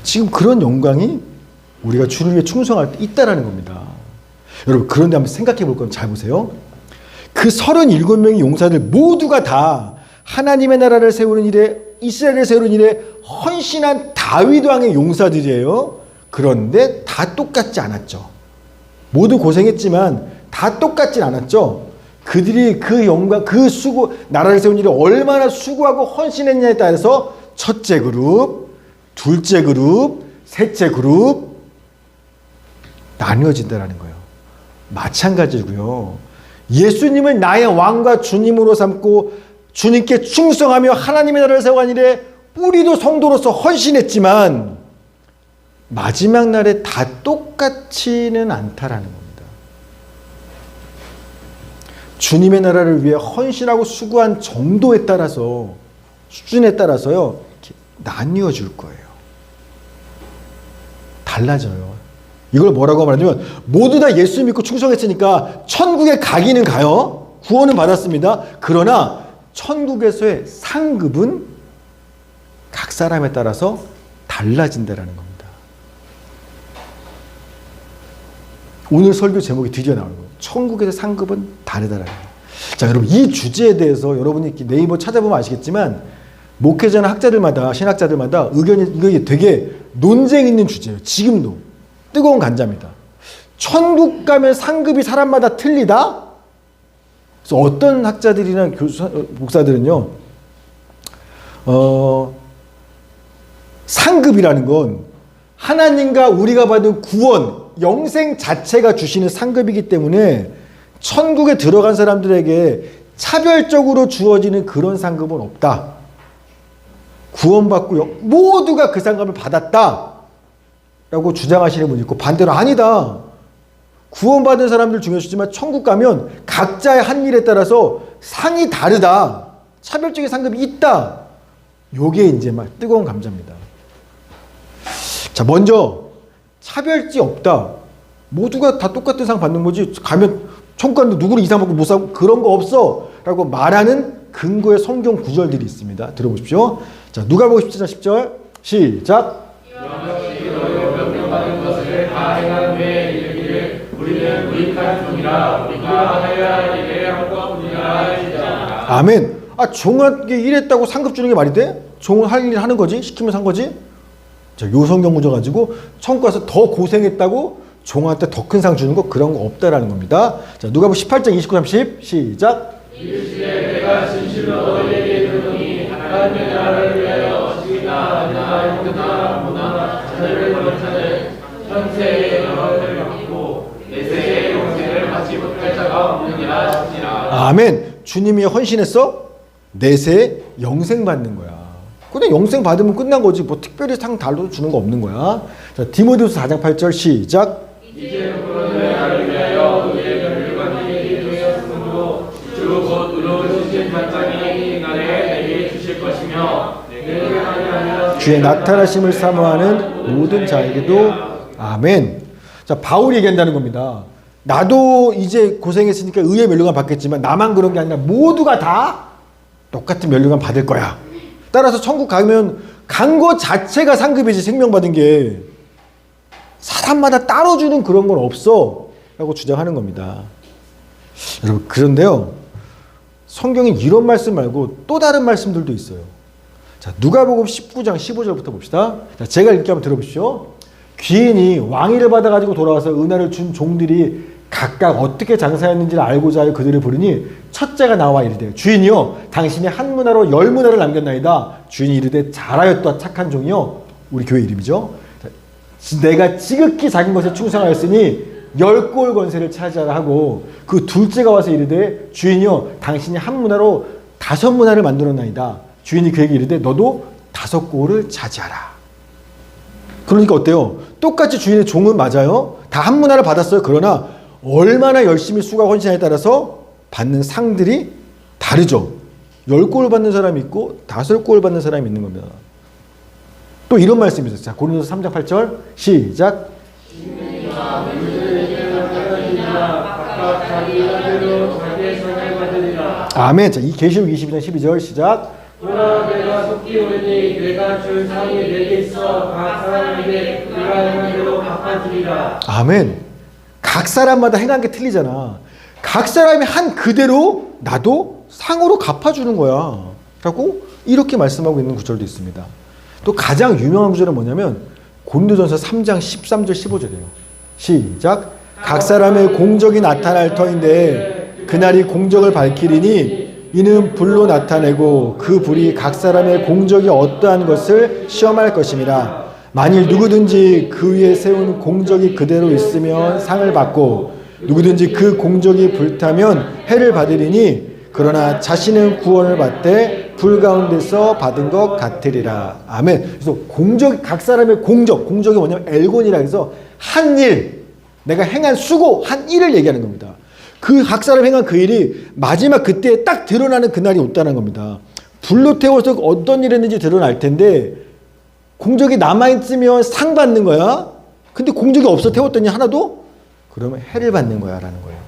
지금 그런 영광이 우리가 주를 위해 충성할 때 있다라는 겁니다. 여러분 그런데 한번 생각해 볼 건 잘 보세요. 그 37명의 용사들 모두가 다 하나님의 나라를 세우는 일에 이스라엘을 세우는 일에 헌신한 다윗 왕의 용사들이에요. 그런데 다 똑같지 않았죠. 모두 고생했지만 다 똑같진 않았죠. 그들이 그 영광, 그 수고, 나라를 세운 일에 얼마나 수고하고 헌신했냐에 따라서 첫째 그룹, 둘째 그룹, 셋째 그룹 나뉘어진다는 거예요. 마찬가지고요. 예수님을 나의 왕과 주님으로 삼고 주님께 충성하며 하나님의 나라를 세워간 일에 우리도 성도로서 헌신했지만 마지막 날에 다 똑같지는 않다라는 겁니다. 주님의 나라를 위해 헌신하고 수고한 정도에 따라서 수준에 따라서요 나뉘어 줄 거예요. 달라져요. 이걸 뭐라고 말하냐면 모두 다 예수 믿고 충성했으니까 천국에 가기는 가요. 구원은 받았습니다. 그러나 천국에서의 상급은 각 사람에 따라서 달라진다라는 겁니다. 오늘 설교 제목이 드디어 나오는 거예요. 천국에서 상급은 다르다라는 거예요. 자, 여러분 이 주제에 대해서 여러분이 네이버 찾아보면 아시겠지만 목회자나 학자들마다 신학자들마다 의견이 이거 되게 논쟁 있는 주제예요. 지금도 뜨거운 간자입니다. 천국 가면 상급이 사람마다 틀리다? 그래서 어떤 학자들이나 목사들은요, 상급이라는 건 하나님과 우리가 받은 구원, 영생 자체가 주시는 상급이기 때문에 천국에 들어간 사람들에게 차별적으로 주어지는 그런 상급은 없다. 구원받고 모두가 그 상급을 받았다 라고 주장하시는 분이 있고, 반대로 아니다. 구원받은 사람들 중요하지만 천국 가면 각자의 한 일에 따라서 상이 다르다. 차별적인 상급이 있다. 요게 이제 막 뜨거운 감자입니다. 자, 먼저 차별지 없다. 모두가 다 똑같은 상 받는 거지. 가면 천국 가는데 누구를 이상 받고 못 사고 그런 거 없어 라고 말하는 근거의 성경 구절들이 있습니다. 들어보십시오. 자, 누가복음 17장 10절 시작. 역시 너희로 명령받은 것을 다 행한 후에 이르기를 우리는 무익한 종이라 우리가 하여야 할 일을 한 것뿐이라 할지니라. 아멘. 종한테 일했다고 상급 주는 게 말이 돼? 종은 할 일 하는 거지? 시키면 산 거지? 자, 요 성경 구조 가지고 천국 가서 더 고생했다고 종한테 더 큰 상 주는 거 그런 거 없다라는 겁니다. 자, 누가복음 18장 29, 30 시작. 이르시되 내가 진실로 너희에게 이르노니 하나님의 나라를 위하여 어찌나 아니나 형나 문화나 자녀를 버린 자는 현세의 영광을 받고 내세의 영생을 받지 못할 자가 없느니라 하시니라. 아멘. 주님이 헌신했어? 내세 영생 받는 거야. 그냥 영생 받으면 끝난 거지. 뭐 특별히 상 달도 주는 거 없는 거야. 자, 디모데후서 4장 8절 시작. 이제는 그런데 나를 위하여 우리의 면류관이 되었으므로 주 곧 의로우신 단장이 날에 내게 주실 것이며 내게 하나님 주의 나타나심을 사모하는 모든 자에게도 아멘. 자, 바울이 얘기한다는 겁니다. 나도 이제 고생했으니까 의의 면류관 받겠지만 나만 그런 게 아니라 모두가 다 똑같은 면류관 받을 거야. 따라서 천국 가면 간 거 자체가 상급이지. 생명 받은 게 사람마다 따로 주는 그런 건 없어 라고 주장하는 겁니다. 여러분, 그런데요, 성경에 이런 말씀 말고 또 다른 말씀들도 있어요. 자, 누가복음 19장 15절부터 봅시다. 자, 제가 읽게 한번 들어보시죠. 귀인이 왕위를 받아가지고 돌아와서 은혜를 준 종들이 각각 어떻게 장사했는지를 알고자 하여 그들을 부르니 첫째가 나와 이르되 주인이여 당신이 한 문화로 10문화를 남겼나이다. 주인이 이르되 잘하였다 착한 종이여. 우리 교회 이름이죠. 내가 지극히 작은 것에 충성하였으니 10골 권세를 차지하라 하고 그 둘째가 와서 이르되 주인이여 당신이 한 문화로 5문화를 만들었나이다. 주인이 그에게 이르되 너도 5골을 차지하라. 그러니까 어때요? 똑같이 주인의 종은 맞아요. 다 한 문화를 받았어요. 그러나 얼마나 열심히 수고하고 헌신에 따라서 받는 상들이 다르죠. 10골 받는 사람이 있고 5골 받는 사람이 있는 겁니다. 또 이런 말씀이 있어요. 자, 고린도서 3장 8절 시작. 아멘. 자, 이 계시록 22장 12절 시작. 그러나 내가 속히 오르니 내가 줄 상이 내게 있어 각 사람에게 그가 행한 대로 갚아주리라. 아멘. 각 사람마다 행한 게 틀리잖아. 각 사람이 한 그대로 나도 상으로 갚아주는 거야 라고 이렇게 말씀하고 있는 구절도 있습니다. 또 가장 유명한 구절은 뭐냐면 고린도전서 3장 13절 15절이에요. 시작. 각 사람의 공적이 나타날 터인데 그날이 공적을 밝히리니 이는 불로 나타내고 그 불이 각 사람의 공적이 어떠한 것을 시험할 것임이라. 만일 누구든지 그 위에 세운 공적이 그대로 있으면 상을 받고 누구든지 그 공적이 불타면 해를 받으리니 그러나 자신은 구원을 받되 불 가운데서 받은 것 같으리라. 아멘. 그래서 공적, 각 사람의 공적이 뭐냐면 엘곤이라 해서 한 일, 내가 행한 수고, 한 일을 얘기하는 겁니다. 그 각 사람 행한 그 일이 마지막 그때에 딱 드러나는 그날이 온다는 겁니다. 불로 태워서 어떤 일 했는지 드러날 텐데 공적이 남아있으면 상 받는 거야. 근데 공적이 없어 태웠더니 하나도? 그러면 해를 받는 거야 라는 거예요.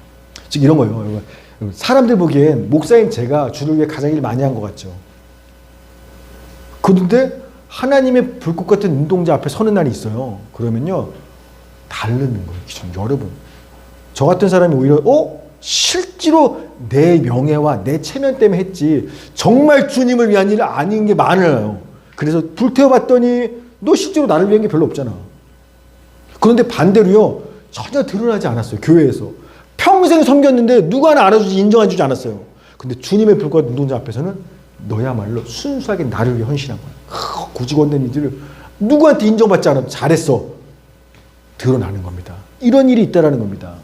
즉 이런 거예요. 여러분. 사람들 보기엔 목사인 제가 주를 위해 가장 일 많이 한 것 같죠. 그런데 하나님의 불꽃 같은 눈동자 앞에 서는 날이 있어요. 그러면요 다르는 거예요. 기준. 여러분, 저 같은 사람이 오히려 실제로 내 명예와 내 체면 때문에 했지 정말 주님을 위한 일 아닌 게 많아요. 그래서 불태워봤더니 너 실제로 나를 위한 게 별로 없잖아. 그런데 반대로요 전혀 드러나지 않았어요. 교회에서 평생 섬겼는데 누가 하나 알아주지 인정해주지 않았어요. 근데 주님의 불꽃 눈동자 앞에서는 너야말로 순수하게 나를 위해 헌신한 거야. 고직원된 이들을 누구한테 인정받지 않아도 잘했어. 드러나는 겁니다. 이런 일이 있다라는 겁니다.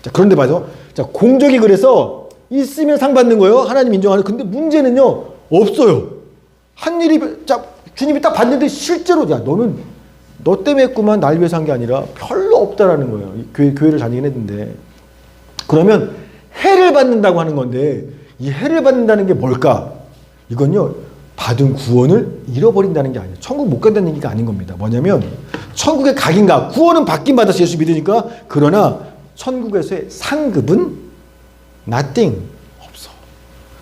자, 그런데 맞아. 자, 공적이 그래서 있으면 상 받는 거예요. 하나님 인정하는. 근데 문제는요 없어요. 한 일이 자 주님이 딱 봤는데 실제로 야 너는 너 때문에 했구만. 날 위해서 한 게 아니라 별로 없다라는 거예요. 교회를 다니긴 했는데. 그러면 해를 받는다고 하는 건데 이 해를 받는다는 게 뭘까? 이건요 받은 구원을 잃어버린다는 게 아니에요. 천국 못 간다는 얘기가 아닌 겁니다. 뭐냐면 천국에 가긴 가. 구원은 받긴 받았어. 예수 믿으니까. 그러나 천국에서의 상급은 nothing. 없어.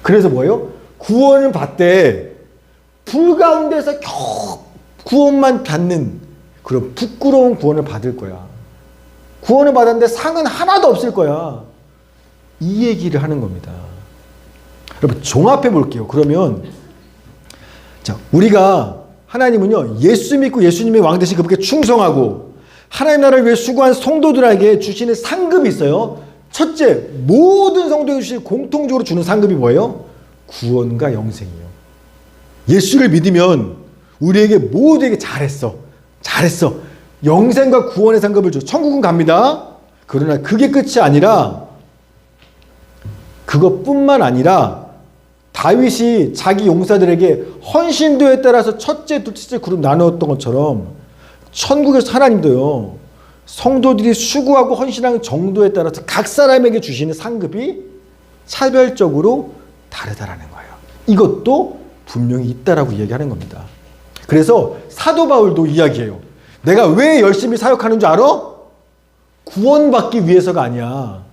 그래서 뭐예요? 구원을 받되 불 가운데서 겨우 구원만 받는 그런 부끄러운 구원을 받을 거야. 구원을 받았는데 상은 하나도 없을 거야. 이 얘기를 하는 겁니다. 여러분 종합해 볼게요. 그러면 자, 우리가 하나님은요, 예수 믿고 예수님의 왕 대신 그분께 충성하고 하나님 나라를 위해 수고한 성도들에게 주시는 상급이 있어요. 첫째, 모든 성도에게 주시는 공통적으로 주는 상급이 뭐예요? 구원과 영생이에요. 예수를 믿으면 우리에게 모두에게 잘했어. 영생과 구원의 상급을 줘. 천국은 갑니다. 그러나 그게 끝이 아니라, 그것뿐만 아니라 다윗이 자기 용사들에게 헌신도에 따라서 첫째, 둘째 그룹 나누었던 것처럼 천국에서 하나님도요, 성도들이 수고하고 헌신하는 정도에 따라서 각 사람에게 주시는 상급이 차별적으로 다르다라는 거예요. 이것도 분명히 있다라고 이야기하는 겁니다. 그래서 사도 바울도 이야기해요. 내가 왜 열심히 사역하는 줄 알아? 구원받기 위해서가 아니야.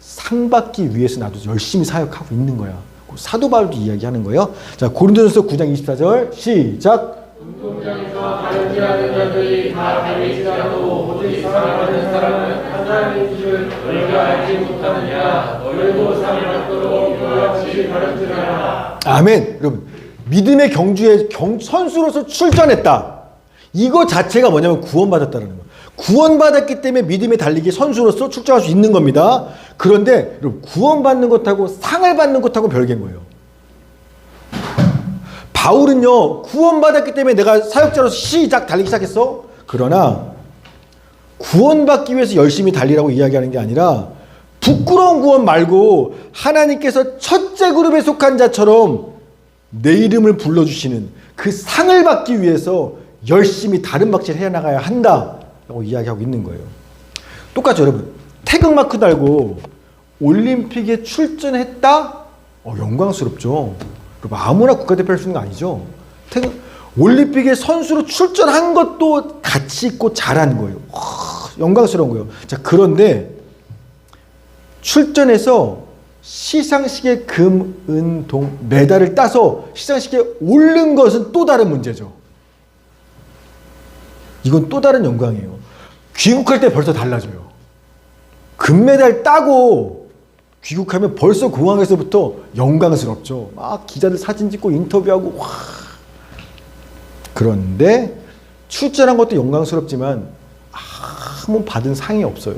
상 받기 위해서 나도 열심히 사역하고 있는 거야. 사도 바울도 이야기하는 거예요. 자, 고린도전서 9장 24절 시작. 운동장에서 다른 일하는 자들이 다 다윗이라도 오직 사랑하는 사람은 하나님인 줄 너희가 알지 못하느냐. 너희도 상을 받도록 이와 같이 가르치라. 아멘. 여러분, 믿음의 경주에 선수로서 출전했다. 이거 자체가 뭐냐면 구원받았다는 거예요. 구원받았기 때문에 믿음에 달리기 선수로서 출전할 수 있는 겁니다. 그런데 여러분, 구원받는 것하고 상을 받는 것하고 별개인 거예요. 바울은요, 구원받았기 때문에 내가 사역자로서 시작 달리기 시작했어. 그러나 구원받기 위해서 열심히 달리라고 이야기하는 게 아니라 부끄러운 구원 말고 하나님께서 첫째 그룹에 속한 자처럼 내 이름을 불러주시는 그 상을 받기 위해서 열심히 다른 박질을 해나가야 한다라고 이야기하고 있는 거예요. 똑같죠, 여러분. 태극마크 달고 올림픽에 출전했다? 영광스럽죠. 여러분, 아무나 국가대표 할 수 있는 거 아니죠. 올림픽에 선수로 출전한 것도 가치 있고 잘한 거예요. 영광스러운 거예요. 자, 그런데 출전해서 시상식에 금, 은, 동, 메달을 따서 시상식에 오른 것은 또 다른 문제죠. 이건 또 다른 영광이에요. 귀국할 때 벌써 달라져요. 금메달 따고 귀국하면 벌써 공항에서부터 영광스럽죠. 막 기자들 사진 찍고 인터뷰하고 와. 그런데 출전한 것도 영광스럽지만 아무 받은 상이 없어요.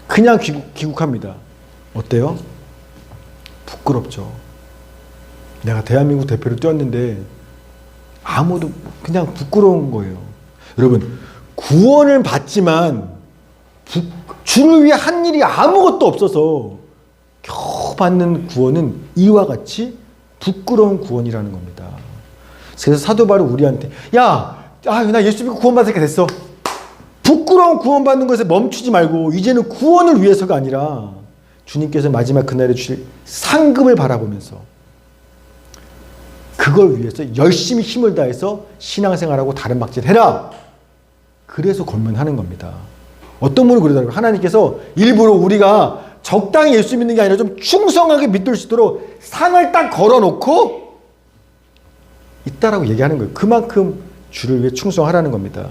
그냥 귀국합니다. 어때요? 부끄럽죠. 내가 대한민국 대표를 뛰었는데 아무도 그냥 부끄러운 거예요. 여러분, 구원을 받지만 주를 위해 한 일이 아무것도 없어서 겨우 받는 구원은 이와 같이 부끄러운 구원이라는 겁니다. 그래서 사도 바울은 우리한테 나 예수 믿고 구원받으니까 됐어. 부끄러운 구원받는 것에 멈추지 말고 이제는 구원을 위해서가 아니라 주님께서 마지막 그날에 주실 상급을 바라보면서 그걸 위해서 열심히 힘을 다해서 신앙생활하고 다른 박질 해라. 그래서 권면하는 겁니다. 어떤 분은 그러더라고요. 하나님께서 일부러 우리가 적당히 예수 믿는 게 아니라 좀 충성하게 믿을 수 있도록 상을 딱 걸어놓고 있다라고 얘기하는 거예요. 그만큼 주를 위해 충성하라는 겁니다.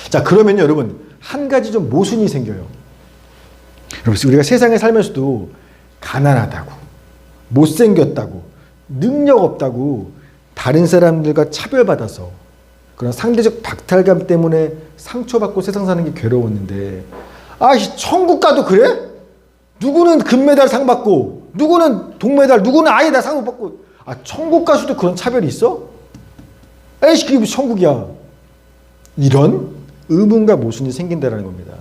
자, 그러면요, 여러분, 한 가지 좀 모순이 생겨요. 여러분, 우리가 세상에 살면서도 가난하다고, 못생겼다고, 능력 없다고 다른 사람들과 차별받아서 그런 상대적 박탈감 때문에 상처받고 세상 사는 게 괴로웠는데, 천국 가도 그래? 누구는 금메달 상 받고, 누구는 동메달, 누구는 아예 다 상 못 받고, 천국 가서도 그런 차별이 있어? 그게 무슨 천국이야? 이런 의문과 모순이 생긴다는 겁니다.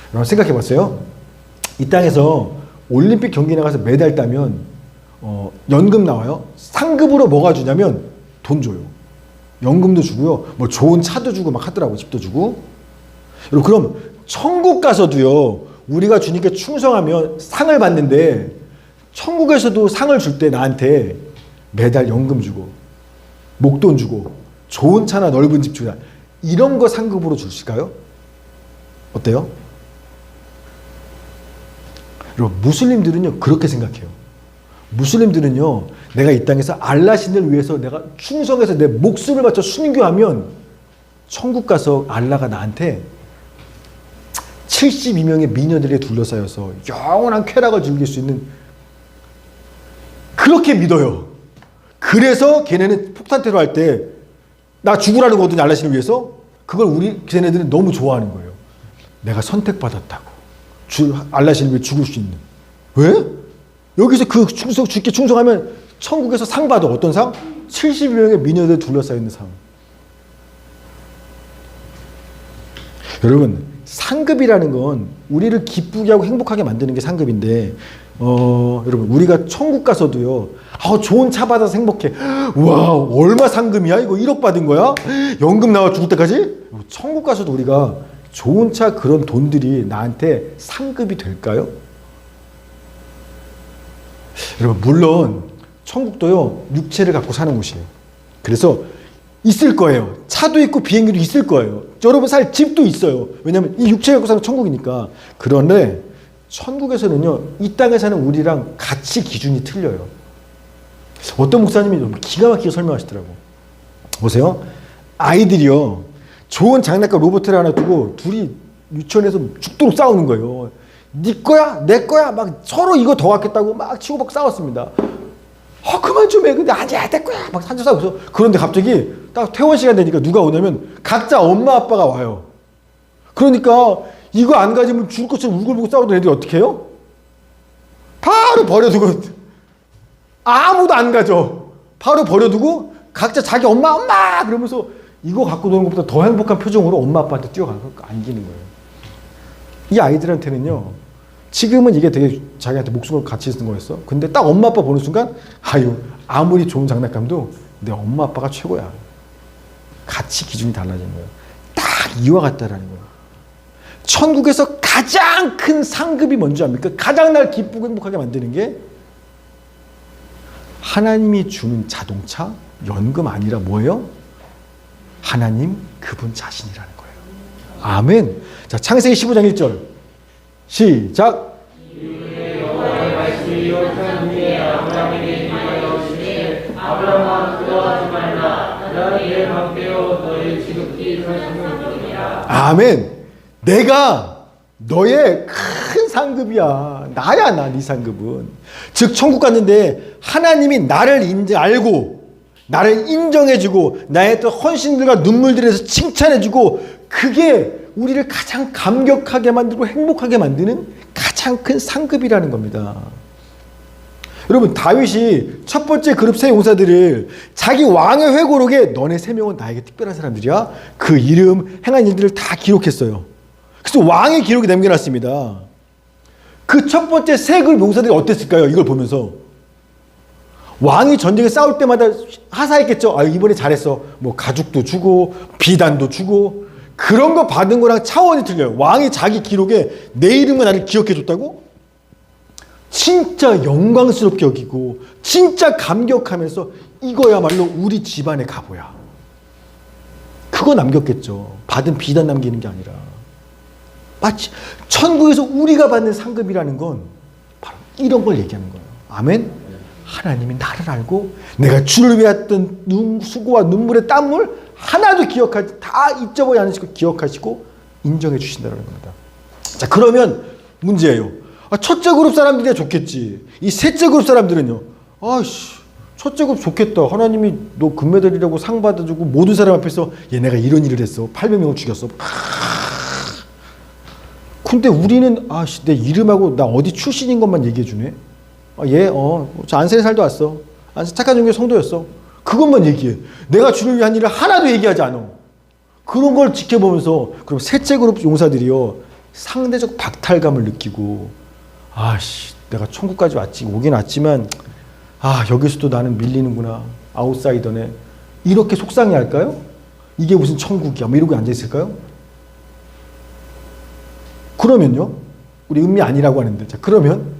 여러분, 생각해 봤어요? 이 땅에서 올림픽 경기 나가서 메달 따면 연금 나와요. 상급으로 뭐가 주냐면 돈 줘요. 연금도 주고요. 뭐 좋은 차도 주고 막 하더라고. 집도 주고. 여러분, 그럼 천국 가서도요, 우리가 주님께 충성하면 상을 받는데 천국에서도 상을 줄 때 나한테 매달 연금 주고 목돈 주고 좋은 차나 넓은 집 주자, 이런 거 상급으로 주실까요? 어때요? 여러분, 무슬림들은요 그렇게 생각해요. 무슬림들은요, 내가 이 땅에서 알라 신을 위해서 내가 충성해서 내 목숨을 바쳐 순교하면 천국 가서 알라가 나한테 72명의 미녀들에 둘러싸여서 영원한 쾌락을 즐길 수 있는, 그렇게 믿어요. 그래서 걔네는 폭탄 테러 할 때 나 죽으라는 거거든요. 알라신을 위해서. 그걸 걔네들은 너무 좋아하는 거예요. 내가 선택받았다고. 알라신을 위해 죽을 수 있는. 왜? 여기서 죽게 충성하면 천국에서 상 받아. 어떤 상? 72명의 미녀들 둘러싸여 있는 상. 여러분, 상급이라는 건 우리를 기쁘게 하고 행복하게 만드는 게 상급인데, 여러분, 우리가 천국 가서도요, 좋은 차 받아서 행복해. 와, 얼마 상금이야? 이거 1억 받은 거야? 연금 나와 죽을 때까지? 천국 가서도 우리가 좋은 차, 그런 돈들이 나한테 상급이 될까요? 여러분, 물론 천국도요, 육체를 갖고 사는 곳이에요. 그래서 있을 거예요. 차도 있고 비행기도 있을 거예요. 여러분 살 집도 있어요. 왜냐하면 이 육체 갖고 사는 천국이니까. 그런데 천국에서는요, 이 땅에 사는 우리랑 가치 기준이 틀려요. 어떤 목사님이 기가 막히게 설명하시더라고. 보세요. 아이들이요, 좋은 장난감 로봇을 하나 두고 둘이 유치원에서 죽도록 싸우는 거예요. 네 거야? 내 거야? 막 서로 이거 더 갖겠다고 막 치고받고 싸웠습니다. 그만 좀 해. 근데 아니야, 내 거야. 막 산적 싸우고. 그런데 갑자기 딱 퇴원 시간 되니까 누가 오냐면 각자 엄마 아빠가 와요. 그러니까 이거 안 가지면 죽을 것처럼 울고불고 싸우던 애들이 어떻게 해요? 바로 버려두고, 아무도 안 가져. 바로 버려두고 각자 자기 엄마 그러면서 이거 갖고 노는 것보다 더 행복한 표정으로 엄마 아빠한테 뛰어가서 안기는 거예요. 이 아이들한테는요, 지금은 이게 되게 자기한테 목숨을 같이 쓰는 거였어. 근데 딱 엄마 아빠 보는 순간, 아무리 좋은 장난감도 내 엄마 아빠가 최고야. 가치 기준이 달라지는 거예요. 딱 이와 같다라는 거예요. 천국에서 가장 큰 상급이 뭔지 압니까? 가장 날 기쁘고 행복하게 만드는 게 하나님이 주는 자동차, 연금 아니라 뭐예요? 하나님 그분 자신이라는 거예요. 아멘. 자, 창세기 15장 1절 시작. 아멘. 내가 너의 큰 상급이야. 나야, 네 상급은. 즉 천국 갔는데 하나님이 나를 알고 나를 인정해주고 나의 또 헌신들과 눈물들에서 칭찬해주고, 그게 우리를 가장 감격하게 만들고 행복하게 만드는 가장 큰 상급이라는 겁니다. 여러분, 다윗이 첫 번째 그룹 세 용사들을 자기 왕의 회고록에 너네 세 명은 나에게 특별한 사람들이야, 그 이름, 행한 일들을 다 기록했어요. 그래서 왕의 기록이 남겨놨습니다. 그 첫 번째 세 그룹 용사들이 어땠을까요? 이걸 보면서 왕이 전쟁에 싸울 때마다 하사했겠죠. 이번에 잘했어. 뭐 가죽도 주고 비단도 주고. 그런 거 받은 거랑 차원이 틀려요. 왕이 자기 기록에 내 이름과 나를 기억해줬다고? 진짜 영광스럽게 여기고 진짜 감격하면서 이거야말로 우리 집안의 가보야. 그거 남겼겠죠. 받은 비단 남기는 게 아니라. 마치 천국에서 우리가 받는 상급이라는 건 바로 이런 걸 얘기하는 거예요. 아멘. 하나님이 나를 알고 내가 주를 위해 했던 수고와 눈물의 땀물 하나도 다 잊어버리지 않으시고 기억하시고 인정해 주신다는 겁니다. 자, 그러면 문제예요. 첫째 그룹 사람들이야 좋겠지. 이 셋째 그룹 사람들은요. 첫째 그룹 좋겠다. 하나님이 너 금메달이라고 상 받아주고 모든 사람 앞에서 얘네가 이런 일을 했어. 800명을 죽였어. 근데 우리는 내 이름하고 나 어디 출신인 것만 얘기해 주네. 저 안산에 살다 왔어. 안산 착한 종교 성도였어. 그것만 얘기해. 내가 주를 위한 일을 하나도 얘기하지 않아. 그런 걸 지켜보면서 그럼 셋째 그룹 용사들이요, 상대적 박탈감을 느끼고, 내가 천국까지 오긴 왔지만 여기서도 나는 밀리는구나, 아웃사이더네, 이렇게 속상해할까요? 이게 무슨 천국이야 뭐 이러고 앉아있을까요? 그러면요, 우리 은미 아니라고 하는데, 자, 그러면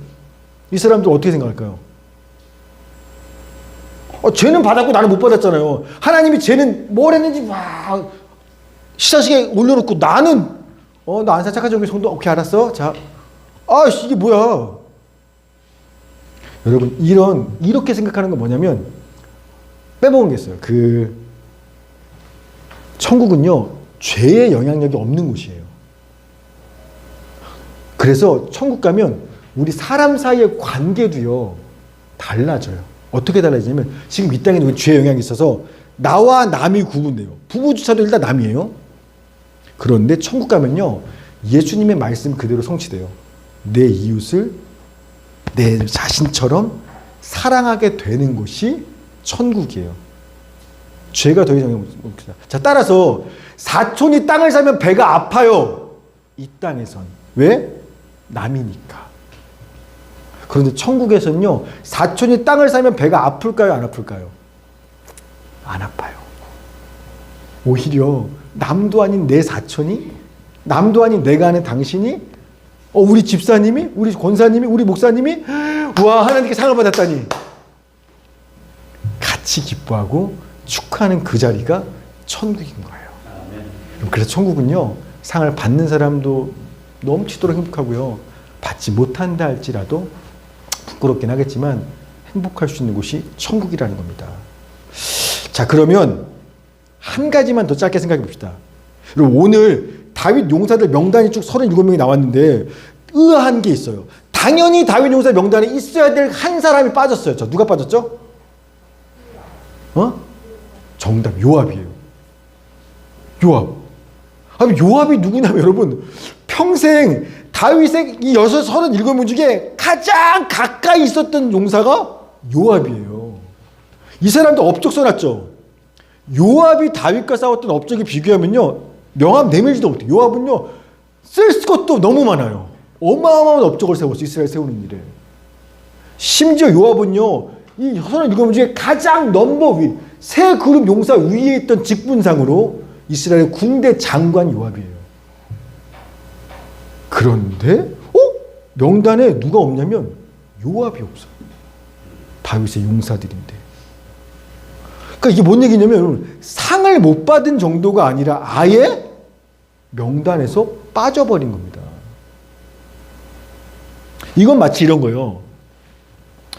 이 사람들 어떻게 생각할까요? 쟤는 받았고 나는 못 받았잖아요. 하나님이 쟤는 뭘 했는지 시사식에 올려놓고 나는 나 안산 착한 종교 성도, 오케이 알았어. 자, 이게 뭐야? 여러분, 이렇게 생각하는 건 뭐냐면 빼먹은 게 있어요. 천국은요, 죄의 영향력이 없는 곳이에요. 그래서 천국 가면 우리 사람 사이의 관계도요 달라져요. 어떻게 달라지냐면 지금 이 땅에는 죄의 영향이 있어서 나와 남이 구분돼요. 부부조차도 일단 남이에요. 그런데 천국 가면요 예수님의 말씀 그대로 성취돼요. 내 이웃을 내 자신처럼 사랑하게 되는 곳이 천국이에요. 죄가 더 이상 없습니다. 자, 따라서 사촌이 땅을 사면 배가 아파요. 이 땅에선. 왜? 남이니까. 그런데 천국에서는요 사촌이 땅을 사면 배가 아플까요? 안 아플까요? 안 아파요. 오히려 남도 아닌 내 사촌이, 남도 아닌 내가 아는 당신이, 우리 집사님이, 우리 권사님이, 우리 목사님이 와 하나님께 상을 받았다니 같이 기뻐하고 축하하는 그 자리가 천국인 거예요. 그래서 천국은요 상을 받는 사람도 넘치도록 행복하고요 받지 못한다 할지라도 부끄럽긴 하겠지만 행복할 수 있는 곳이 천국이라는 겁니다. 자, 그러면 한 가지만 더 짧게 생각해 봅시다. 여러분, 오늘 다윗 용사들 명단이 쭉 37명이 나왔는데 의아한 게 있어요. 당연히 다윗 용사 명단에 있어야 될 한 사람이 빠졌어요. 저 누가 빠졌죠? 정답 요압이에요. 요압. 아니 요압이 누구냐면 여러분 평생 다윗의 이 37명 중에 가장 가까이 있었던 용사가 요압이에요. 이 사람도 업적 써놨죠. 요압이 다윗과 싸웠던 업적에 비교하면요 명함 내밀지도 못해요. 요압은요 쓸 것도 너무 많아요. 어마어마한 업적을 세웠어요. 이스라엘 세우는 일에. 심지어 요압은요 이 37명 중에 가장 넘버 위, 세 그룹 용사 위에 있던 직분상으로 이스라엘 군대 장관 요압이에요. 그런데 명단에 누가 없냐면 요압이 없어요. 다윗의 용사들인데. 그러니까 이게 뭔 얘기냐면 여러분 상을 못 받은 정도가 아니라 아예 명단에서 빠져버린 겁니다. 이건 마치 이런 거예요.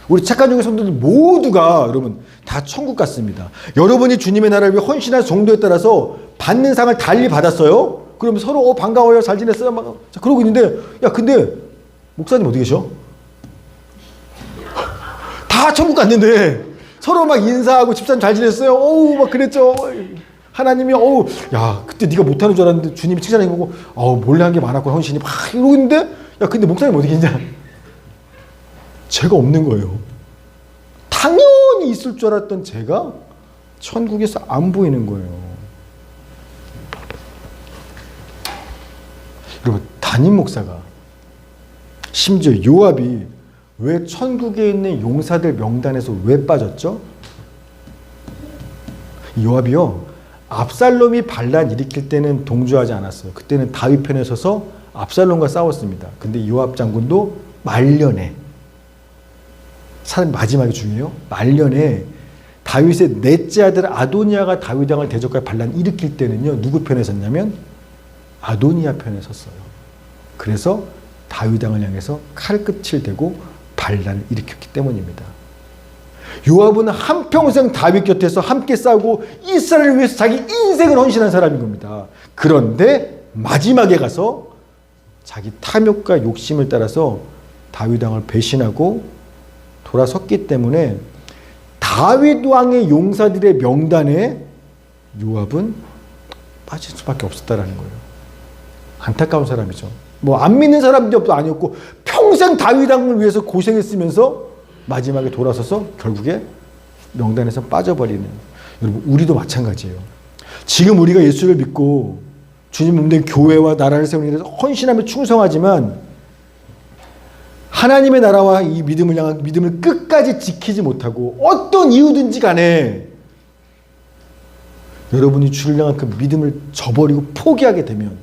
우리 착한 종의 성도들 모두가 여러분 다 천국 갔습니다. 여러분이 주님의 나라를 위해 헌신한 정도에 따라서 받는 상을 달리 받았어요. 그럼 서로 반가워요, 잘 지냈어요, 막 그러고 있는데 야 근데 목사님 어디 계셔? 다 천국 갔는데 서로 막 인사하고 집사님 잘 지냈어요? 어우 막 그랬죠. 하나님이 야 그때 네가 못하는 줄 알았는데 주님이 칭찬해 보고 몰래 한 게 많았고 헌신이 막 이러고 있는데 야 근데 목사님 어디 계냐? 죄가 없는 거예요. 당연히 있을 줄 알았던 죄가 천국에서 안 보이는 거예요. 여러분 담임 목사가 심지어 요압이 왜 천국에 있는 용사들 명단에서 왜 빠졌죠? 요압이요 압살롬이 반란 일으킬 때는 동조하지 않았어요. 그때는 다윗 편에 서서 압살롬과 싸웠습니다. 근데 요압 장군도 말년에 마지막에 중요해요. 말년에 다윗의 넷째 아들 아도니아가 다윗 왕을 대적할 반란 일으킬 때는요 누구 편에 섰냐면 아도니아 편에 섰어요. 그래서 다윗 왕을 향해서 칼끝을 대고 반란을 일으켰기 때문입니다. 요압은 한평생 다윗 곁에서 함께 싸우고 이스라엘을 위해서 자기 인생을 헌신한 사람인 겁니다. 그런데 마지막에 가서 자기 탐욕과 욕심을 따라서 다윗 왕을 배신하고 돌아섰기 때문에 다윗 왕의 용사들의 명단에 요압은 빠질 수밖에 없었다라는 거예요. 안타까운 사람이죠. 안 믿는 사람도 아니었고 평생 다윗 왕을 위해서 고생했으면서 마지막에 돌아서서 결국에 명단에서 빠져버리는. 여러분 우리도 마찬가지예요. 지금 우리가 예수를 믿고 주님 몸된 교회와 나라를 세우는 일에 헌신하며 충성하지만 하나님의 나라와 이 믿음을 향한 믿음을 끝까지 지키지 못하고 어떤 이유든지 간에 여러분이 주를 향한 그 믿음을 저버리고 포기하게 되면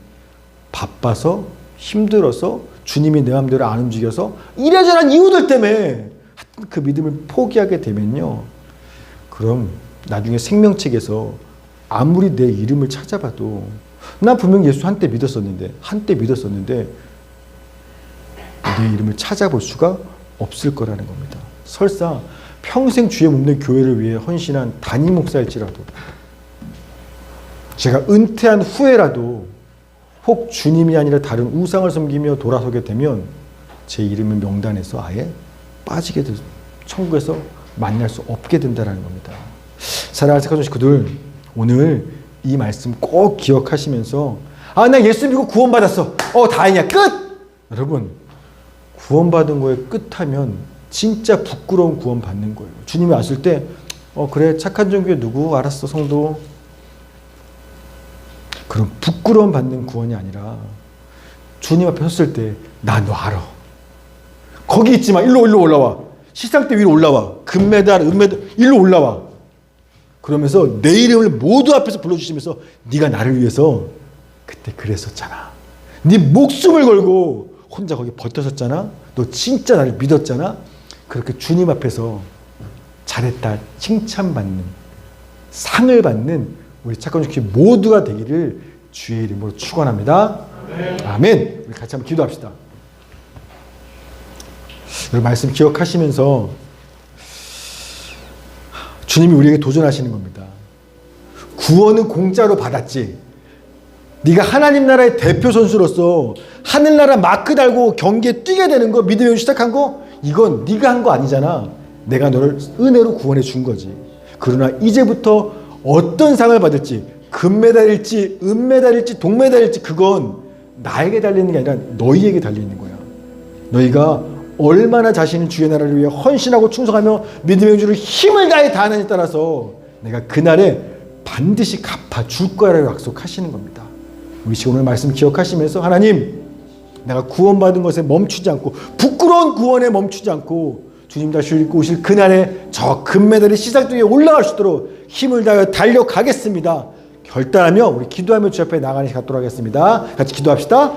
바빠서 힘들어서 주님이 내 마음대로 안 움직여서 이래저래한 이유들 때문에 그 믿음을 포기하게 되면요 그럼 나중에 생명책에서 아무리 내 이름을 찾아봐도 나 분명 예수 한때 믿었었는데 내 이름을 찾아볼 수가 없을 거라는 겁니다. 설사 평생 주의 몸된 교회를 위해 헌신한 담임 목사일지라도 제가 은퇴한 후에라도 혹 주님이 아니라 다른 우상을 섬기며 돌아서게 되면 제 이름을 명단에서 아예 빠지게 될, 천국에서 만날 수 없게 된다는 겁니다. 사랑하는 착한 식구들, 오늘 이 말씀 꼭 기억하시면서 나 예수 믿고 구원받았어. 다행이야. 끝! 여러분, 구원받은 거에 끝하면 진짜 부끄러운 구원 받는 거예요. 주님이 왔을 때 그래 착한 종교에 누구 알았어 성도. 그럼 부끄러움 받는 구원이 아니라 주님 앞에 섰을 때 나 너 알아. 거기 있지 마. 일로 올라와. 시상대 위로 올라와. 금메달, 은메달 일로 올라와. 그러면서 내 이름을 모두 앞에서 불러주시면서 네가 나를 위해서 그때 그랬었잖아. 네 목숨을 걸고 혼자 거기 버텼었잖아. 너 진짜 나를 믿었잖아. 그렇게 주님 앞에서 잘했다 칭찬받는 상을 받는 우리 착한 주께 모두가 되기를 주의 이름으로 축원합니다. 아멘. 우리 같이 한번 기도합시다. 여러분 말씀 기억하시면서 주님이 우리에게 도전하시는 겁니다. 구원은 공짜로 받았지. 네가 하나님 나라의 대표 선수로서 하늘나라 마크 달고 경기에 뛰게 되는 거 믿으면 시작한 거 이건 네가 한 거 아니잖아. 내가 너를 은혜로 구원해 준 거지. 그러나 이제부터 어떤 상을 받을지 금메달일지 은메달일지 동메달일지 그건 나에게 달리는 게 아니라 너희에게 달려있는 거야. 너희가 얼마나 자신의 주의 나라를 위해 헌신하고 충성하며 믿음의 영주를 힘을 다해 다하느냐에 따라서 내가 그날에 반드시 갚아줄 거라고 약속하시는 겁니다. 우리 오늘 말씀 기억하시면서 하나님 내가 구원받은 것에 멈추지 않고 부끄러운 구원에 멈추지 않고 주님 다시 입고 오실 그날에 저 금메달이 시상대에 올라갈 수 있도록 힘을 다하여 달려가겠습니다. 결단하며 우리 기도하며 주 앞에 나가는 시간 갖도록 하겠습니다. 같이 기도합시다.